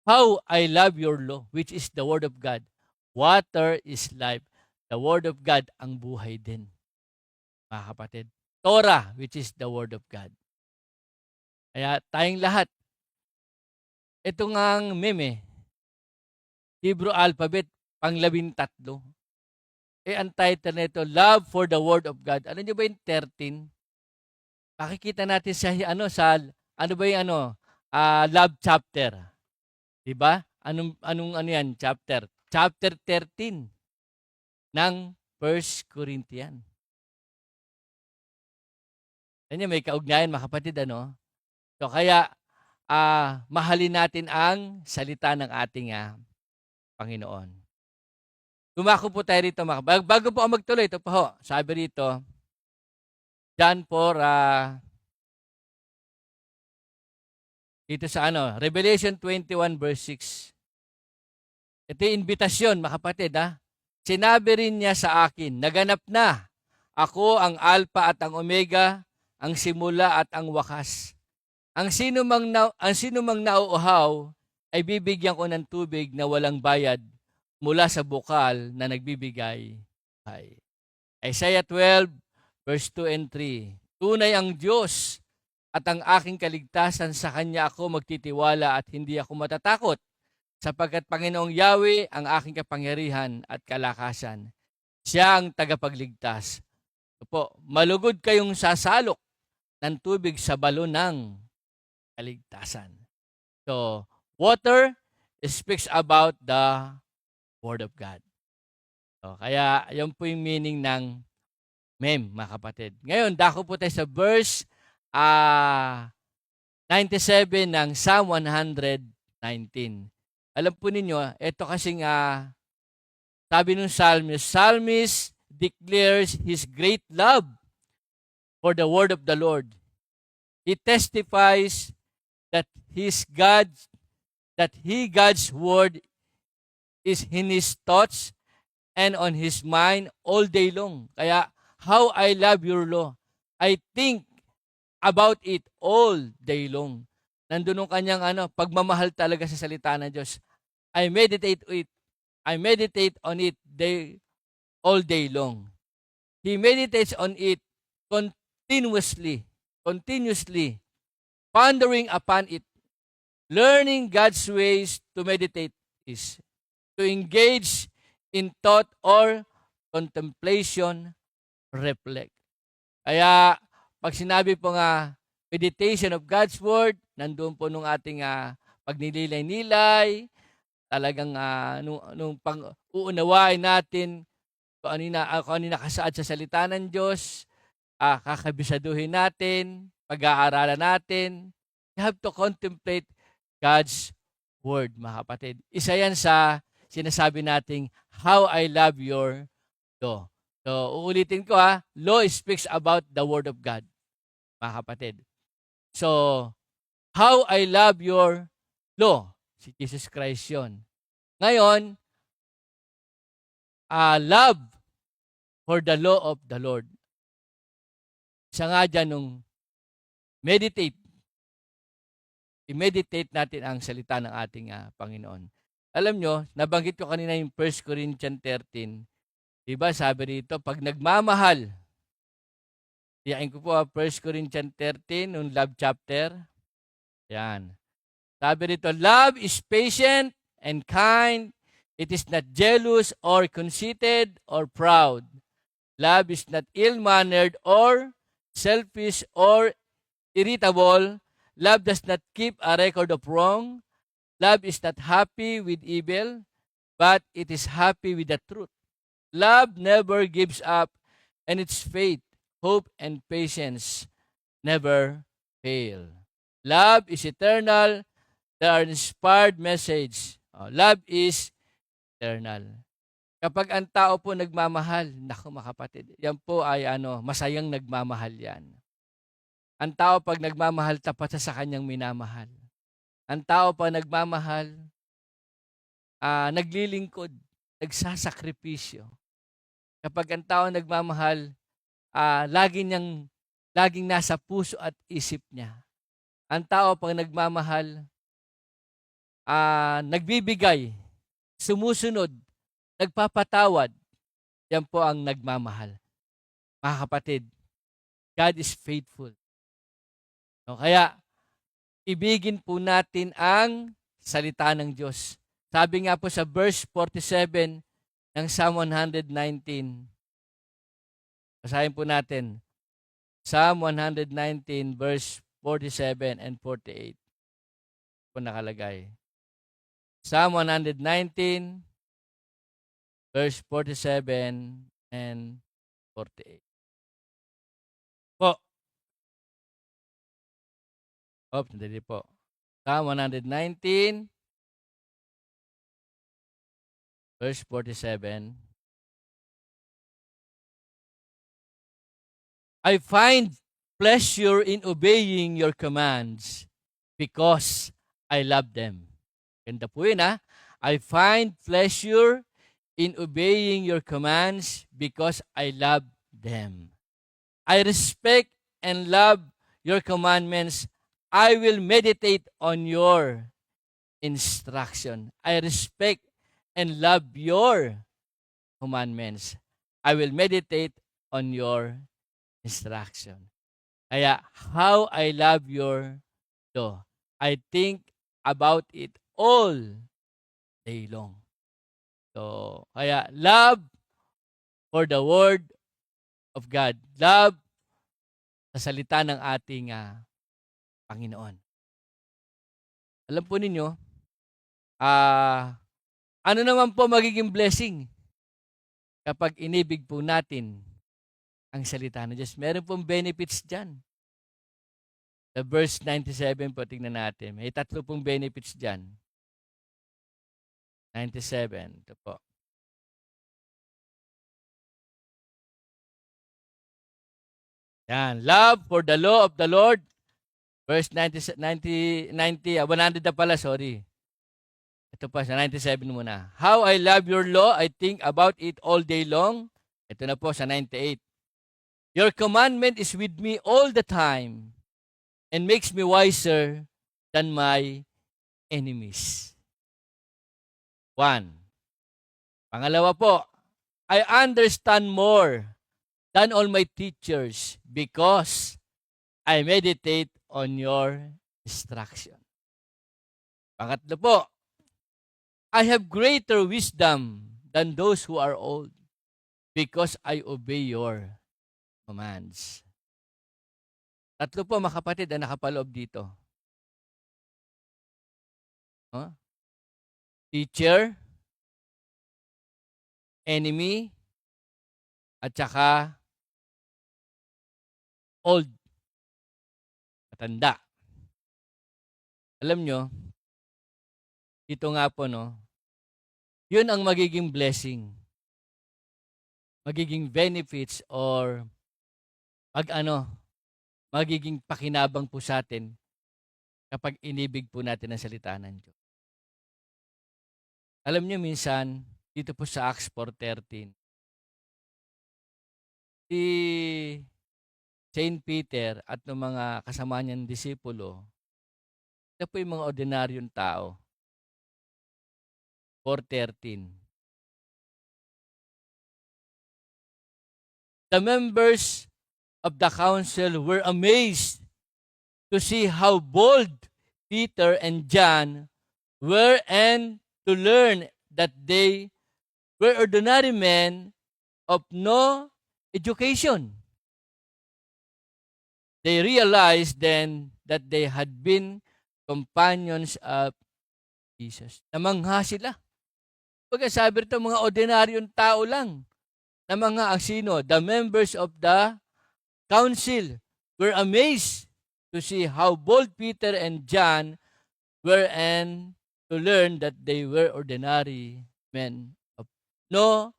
[SPEAKER 9] how I love your law, which is the Word of God. Water is life. The Word of God ang buhay din. Mga kapatid. Torah, which is the Word of God. Kaya tayong lahat, ito ngang Hebrew alphabet, pang-13. Ang title nito, Love for the Word of God. Alam niyo ba yung 13? Makikita natin sa love chapter. Diba? Anong yan, chapter? Chapter 13 ng 1 Corinthians. Yan may kaugnayan, mga kapatid, ano? So, kaya, mahalin natin ang salita ng ating Panginoon. Dumako po tayo rito, mga kapatid. Bago po ako magtuloy, ito po ho, sabi rito, John 4, dito sa Revelation 21 verse 6. Ito yung invitasyon, mga kapatid, Sinabi rin niya sa akin, naganap na, ako ang Alpha at ang Omega, ang simula at ang wakas. Ang sino mang nauuhaw ay bibigyan ko ng tubig na walang bayad mula sa bukal na nagbibigay buhay. Isaiah 12 verse 2 and 3. Tunay ang Diyos at ang aking kaligtasan, sa Kanya ako magtitiwala at hindi ako matatakot. Sapagkat Panginoong Yahweh ang aking kapangyarihan at kalakasan. Siya ang tagapagligtas. Opo, malugod kayong sasalok ng tubig sa balon ng kaligtasan. So, water speaks about the Word of God. So, kaya yun po yung meaning ng mga kapatid. Ngayon, dako po tayo sa verse 97 ng Psalm 119. Alam po ninyo, ito kasing sabi ng psalmist declares his great love for the word of the Lord. He testifies that God's word is in his thoughts and on his mind all day long. Kaya, how I love your law. I think about it all day long. Nandun ang kanyang pagmamahal talaga sa salita ng Diyos. I meditate on it all day long. He meditates on it continuously, pondering upon it. Learning God's ways to meditate is to engage in thought or contemplation, reflect. Kaya, pag sinabi po meditation of God's Word, nandoon po nung ating pagnililay-nilay, talagang nung uunawain natin kung ano yung nakasaad sa salita ng Diyos, kakabisaduhin natin, pag-aaralan natin. You have to contemplate God's Word, mga kapatid. Isa yan sa sinasabi nating, how I love your law. So, uulitin ko law speaks about the Word of God, mga kapatid. So, how I love your law. Si Jesus Christ yun. Ngayon, love for the law of the Lord. Isa nga dyan nung i-meditate natin ang salita ng ating Panginoon. Alam nyo, nabanggit ko kanina yung 1 Corinthians 13. Diba, sabi rito, pag nagmamahal, tiyain ko po 1 Corinthians 13, yung love chapter. Yan. Sabi rito, love is patient and kind. It is not jealous or conceited or proud. Love is not ill-mannered or selfish or irritable. Love does not keep a record of wrong. Love is not happy with evil, but it is happy with the truth. Love never gives up, and its faith, hope, and patience never fail. Love is eternal. There are inspired message. Love is eternal. Kapag ang tao po nagmamahal, naku mga kapatid, yan po ay masayang nagmamahal yan. Ang tao pag nagmamahal, tapat sa kanyang minamahal. Ang tao pag nagmamahal, naglilingkod, nagsasakripisyo. Kapag ang tao nagmamahal, laging nasa puso at isip niya. Ang tao pag nagmamahal, nagbibigay, sumusunod, nagpapatawad. Yan po ang nagmamahal. Mga kapatid, God is faithful. No, kaya, ibigin po natin ang salita ng Diyos. Sabi nga po sa verse 47 ng Psalm 119. Basahin po natin. Psalm 119 verse 47 and 48. Po nakalagay. Psalm 119 verse 47 and 48. Po. Sandali po. Psalm 119 verse 47. I find pleasure in obeying your commands because I love them. Ganda po yun I find pleasure in obeying your commands because I love them. I respect and love your commandments. I will meditate on your instruction. I respect and love your commandments. I will meditate on your instruction. Kaya, how I love your law. I think about it all day long. So, kaya, love for the Word of God. Love sa salita ng ating Panginoon. Alam po ninyo, ano naman po magiging blessing kapag inibig po natin ang salita ng Diyos? Meron pong benefits dyan. Sa verse 97 po, tingnan natin. May 3 pong benefits dyan. 97. Ito po. Yan. Love for the law of the Lord. Verse 100 na pala, sorry. Ito pa, sa 97 muna. How I love your law, I think about it all day long. Ito na po, sa 98. Your commandment is with me all the time and makes me wiser than my enemies. 1. Pangalawa po, I understand more than all my teachers because I meditate on your instruction. Pangatlo po, I have greater wisdom than those who are old because I obey your commands. Tatlo po mga kapatid ang nakapaloob dito. Teacher, enemy, at saka old, matanda. Alam nyo, ito nga po, no, yun ang magiging blessing, magiging benefits, or magiging pakinabang po sa atin kapag inibig po natin ang salita ng Diyos. Alam nyo, minsan, dito po sa Acts 4:13, si Saint Peter at ng mga kasama niyang disipulo, ito po yung mga ordinaryong tao. 4:13. The members of the council were amazed to see how bold Peter and John were, and to learn that they were ordinary men of no education. They realized then that they had been companions of Jesus. Namangha sila. Pagkasabi rito, mga ordinaryong tao lang. Namangha ang sino? The members of the council were amazed to see how bold Peter and John were, and to learn that they were ordinary men of no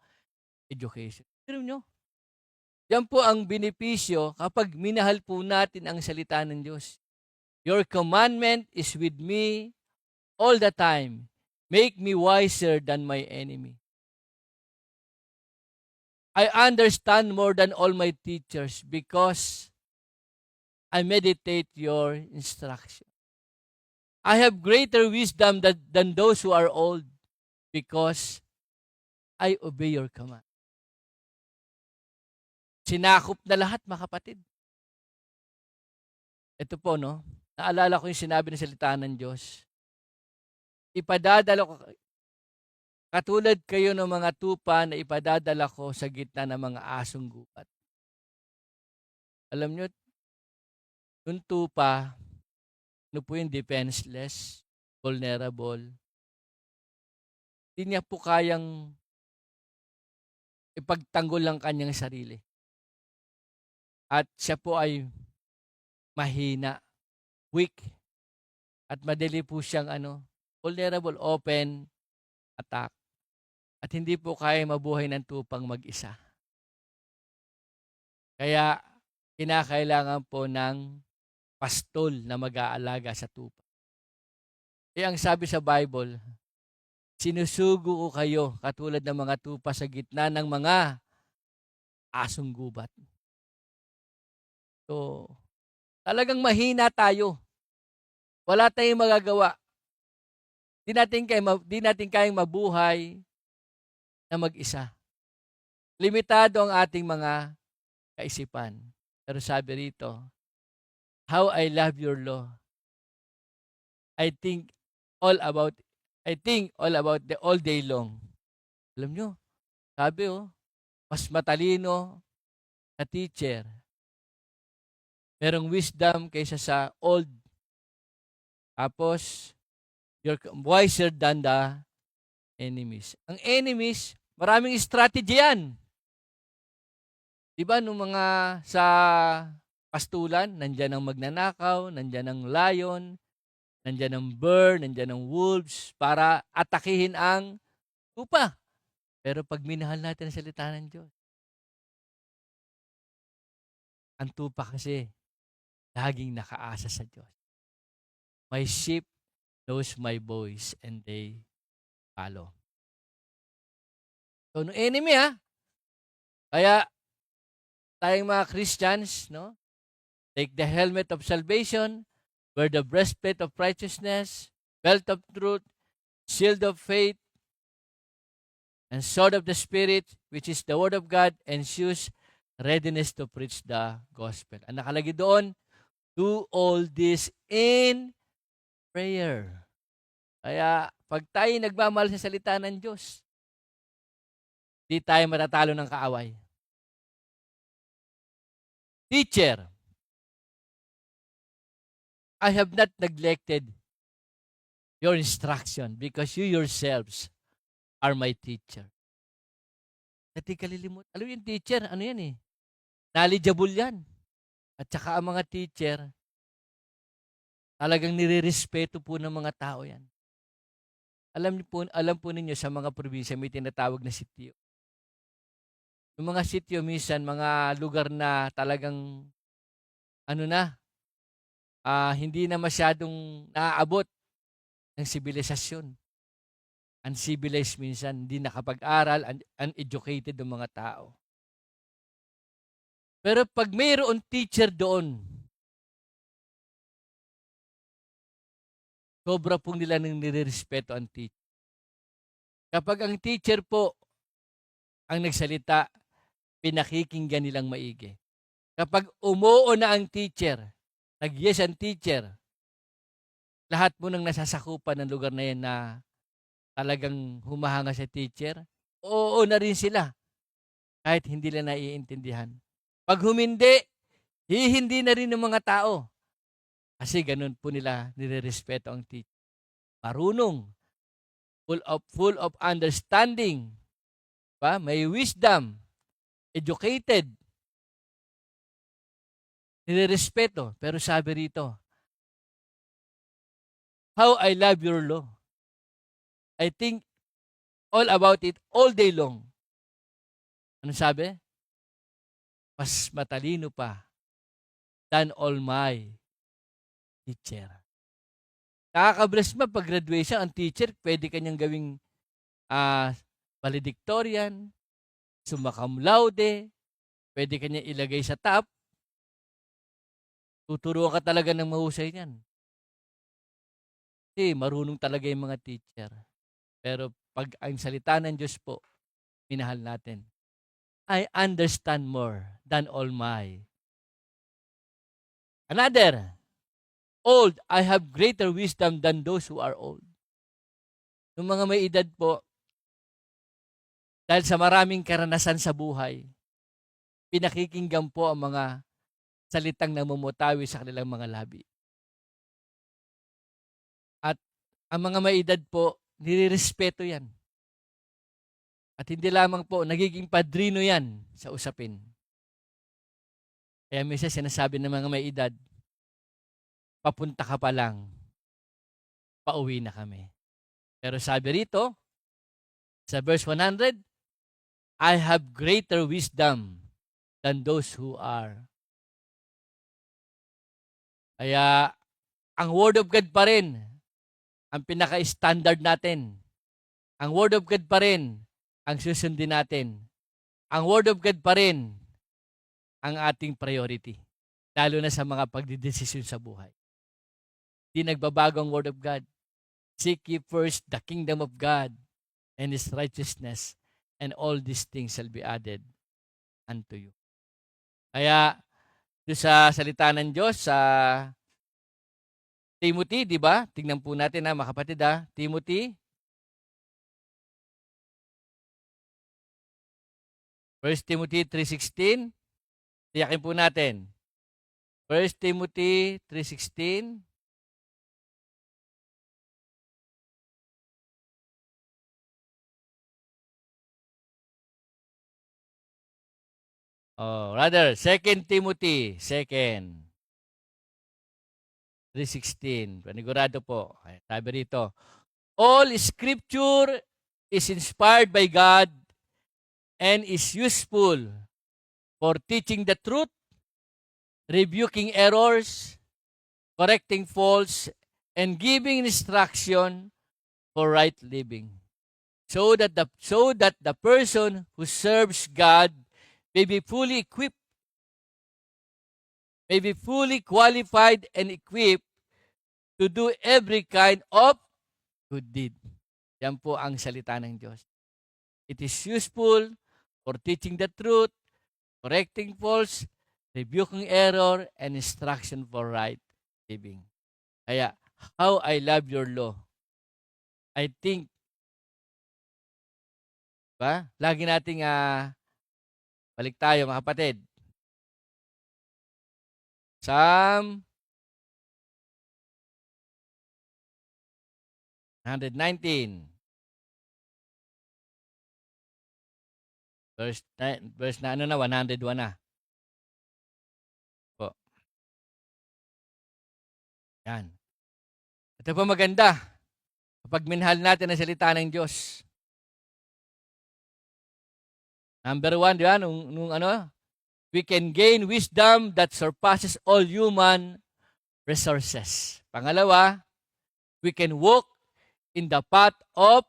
[SPEAKER 9] education. Pero nyo, yan po ang benepisyo kapag minahal po natin ang salita ng Diyos. Your commandment is with me all the time. Make me wiser than my enemy. I understand more than all my teachers because I meditate your instruction. I have greater wisdom than those who are old because I obey your command. Sinakop na lahat, mga kapatid. Ito po, no? Naalala ko yung sinabi ng salita ng Diyos. Ipadadala ko, katulad kayo ng mga tupa na ipadadala ko sa gitna ng mga asong gubat. Alam nyo, yung tupa, ano po yung defenseless, vulnerable. Hindi niya po kayang ipagtanggol ang kanyang sarili. At siya po ay mahina, weak, at madali po siyang vulnerable, open attack. At hindi po kaya mabuhay ng tupang mag-isa. Kaya kinakailangan po ng pastol na mag-aalaga sa tupa. Ang sabi sa Bible, sinusugo ko kayo katulad ng mga tupa sa gitna ng mga asong gubat. So, talagang mahina tayo. Wala tayong magagawa. Di natin kayang mabuhay na mag-isa. Limitado ang ating mga kaisipan. Pero sabi rito, how I love your law. I think all about the all day long. Alam nyo, sabi mas matalino na teacher. Merong wisdom kaysa sa old. Tapos, you're wiser than the enemies. Ang enemies, maraming strategy yan. Diba, nung mga sa pastulan, nandyan ang magnanakaw, nandyan ang lion, nandyan ang bear, nandyan ang wolves, para atakihin ang tupa. Pero pag minahal natin ang salita ng Diyos, ang tupa kasi, laging nakaasa sa Diyos. My sheep knows my voice and they follow. So, no enemy Kaya, tayong mga Christians, no? Take the helmet of salvation, wear the breastplate of righteousness, belt of truth, shield of faith, and sword of the Spirit, which is the word of God, and shoes readiness to preach the gospel. Ang nakalagay doon, do all this in prayer. Kaya, pag tayo nagmamahal sa salita ng Diyos, di tayo matatalo ng kaaway. Teacher, I have not neglected your instruction because you yourselves are my teacher. Dati kalilimot. Alam mo yung teacher, ano yan eh, knowledgeable yan. At saka ang mga teacher, talagang nirerespeto po ng mga tao yan. Alam po ninyo sa mga probinsya may tinatawag na sityo. Yung mga sityo minsan, mga lugar na talagang ano na, hindi na masyadong naaabot ng sibilisasyon. Uncivilized minsan, hindi nakapag-aral, uneducated ang mga tao. Pero pag mayroon teacher doon, sobra pong nila nang nirerespeto ang teacher. Kapag ang teacher po ang nagsalita, pinakikinggan nilang maigi. Kapag umuo na ang teacher, nag-yes ang teacher, lahat mo nang nasasakupan ng lugar na yan na talagang humahanga sa teacher, oo na rin sila. Kahit hindi nila naiintindihan. Pag humindi, hindi na rin ng mga tao. Kasi ganun po nila nirerespeto ang teacher. Marunong, full of understanding, ba? May wisdom, educated, nirerespeto. Pero sabi rito, how I love your law. I think all about it all day long. Ano sabi? Mas matalino pa than all my teacher. Nakaka-bless mo pag graduation, ang teacher, pwede kanyang gawing valedictorian, summa cum laude, pwede kanyang ilagay sa top. Tuturuan ka talaga ng mahusay niyan. Kasi marunong talaga yung mga teacher. Pero pag ang salita ng Diyos po, minahal natin. I understand more than all my. Another, old, I have greater wisdom than those who are old. Yung mga may edad po, dahil sa maraming karanasan sa buhay, pinakikinggan po ang mga salitang namumutawi sa kanilang mga labi. At ang mga may edad po, nirerespeto yan. At hindi lamang po, nagiging padrino yan sa usapin. Kaya minsan sinasabi ng mga may edad, papunta ka pa lang, pauwi na kami. Pero sabi rito, sa verse 100, I have greater wisdom than those who are. Kaya, ang Word of God pa rin, ang pinaka-standard natin. Ang Word of God pa rin, ang susundin natin. Ang Word of God pa rin, ang ating priority. Lalo na sa mga pagdidesisyon sa buhay. Hindi nagbabago ang Word of God. Seek ye first the kingdom of God and His righteousness, and all these things shall be added unto you. Kaya, doon sa salita ng Diyos, sa Timothy, di ba? Tingnan po natin mga kapatid Timothy. 1 Timothy 3:16. Tiyakin po natin. 1 Timothy 3:16. Rather, 2 Timothy 3:16. Panigurado po. Sabi rito, all scripture is inspired by God and is useful for teaching the truth, rebuking errors, correcting faults, and giving instruction for right living. So that the person who serves God may be fully equipped, may be fully qualified and equipped to do every kind of good deed. Yan po ang salita ng Diyos. It is useful for teaching the truth, correcting faults, rebuking error, and instruction for right living. Kaya, how I love your law. I think, ba? Lagi nating balik tayo mga kapatid. Psalm 119. Verse na ano na, 101 na. Po. Yan. Ito po maganda. Kapag minahal natin ang salita ng Diyos. Number 1, di ba? Nung ano, we can gain wisdom that surpasses all human resources. Pangalawa, we can walk in the path of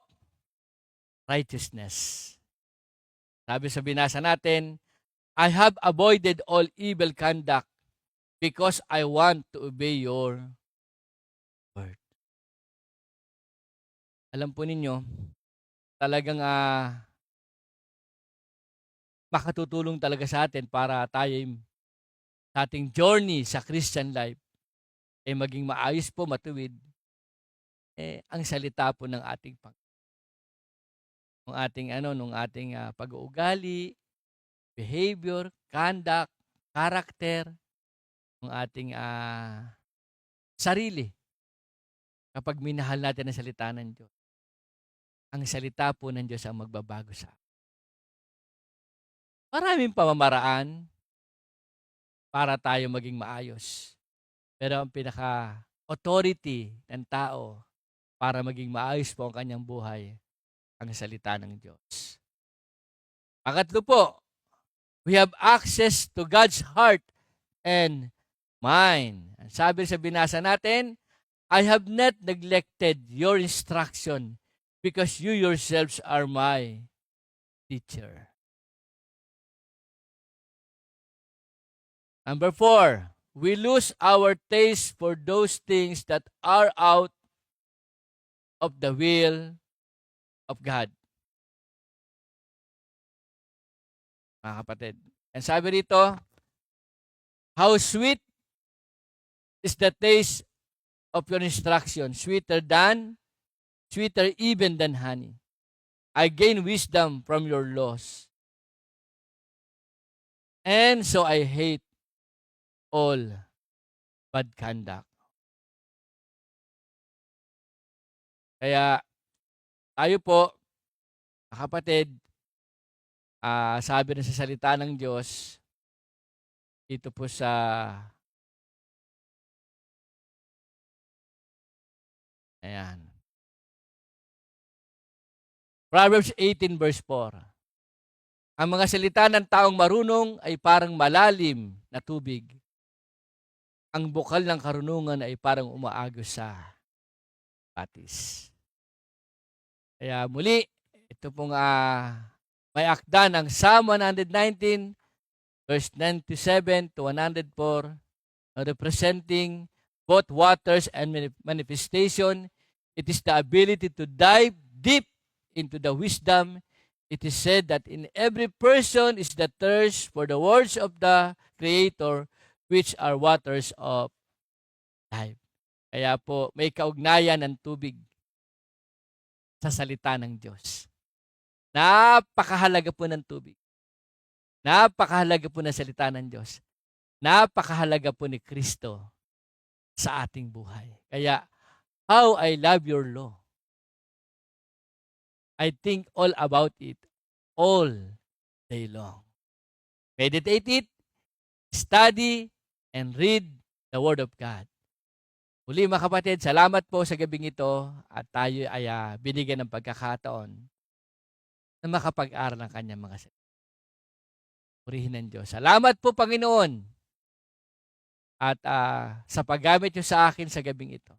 [SPEAKER 9] righteousness. Sabi sa binasa natin, I have avoided all evil conduct because I want to obey your word. Alam po ninyo, talagang makatutulong talaga sa atin para tayo sa ating journey sa Christian life maging maayos po, matuwid, ang salita po ng ating nung ating pag-uugali, behavior, conduct, character, ng ating sarili. Kapag minahal natin ang salita ng Diyos, ang salita po ng Diyos ang magbabago sa atin. Maraming pamamaraan para tayo maging maayos. Pero ang pinaka-authority ng tao para maging maayos po ang kanyang buhay, ang salita ng Diyos. Pangatlo po, we have access to God's heart and mind. Sabi sa binasa natin, I have not neglected your instruction because you yourselves are my teacher. Number 4, we lose our taste for those things that are out of the will of God. Mga kapatid. And sabi rito, how sweet is the taste of your instruction, sweeter even than honey. I gain wisdom from your laws. And so I hate all bad conduct. Kaya tayo po, kapatid, sabi na sa salita ng Diyos, dito po sa Proverbs 18 verse 4. Ang mga salita ng taong marunong ay parang malalim na tubig. Ang bukal ng karunungan ay parang umaagos sa batis. Kaya muli, ito pong may akda ng Psalm 119, verse 97 to 104, representing both waters and manifestation. It is the ability to dive deep into the wisdom. It is said that in every person is the thirst for the words of the Creator, which are waters of life. Kaya po, may kaugnayan ng tubig sa salita ng Diyos. Napakahalaga po ng tubig. Napakahalaga po ng salita ng Diyos. Napakahalaga po ni Kristo sa ating buhay. Kaya, how I love your law. I think all about it all day long. Meditate it, study, and read the Word of God. Muli mga kapatid, salamat po sa gabing ito at tayo ay binigyan ng pagkakataon na makapag-aral ng kanyang mga salita. Purihin ng Diyos. Salamat po, Panginoon, at sa paggamit niyo sa akin sa gabing ito.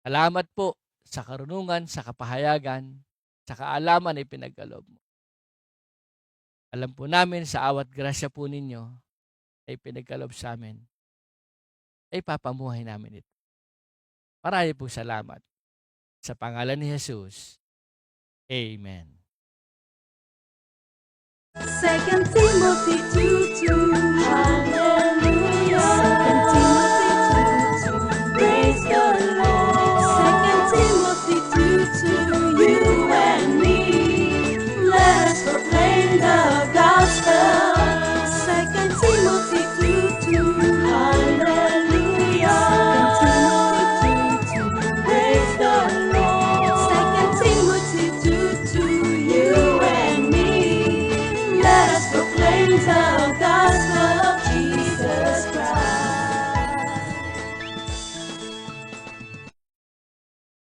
[SPEAKER 9] Salamat po sa karunungan, sa kapahayagan, sa kaalaman na ipinagkaloob mo. Alam po namin sa awat grasya po ninyo ay pinagkaloob sa amin, ay papamuhay namin ito. Marami po salamat. Sa pangalan ni Jesus. Amen.
[SPEAKER 2] 2 Timothy 2:2.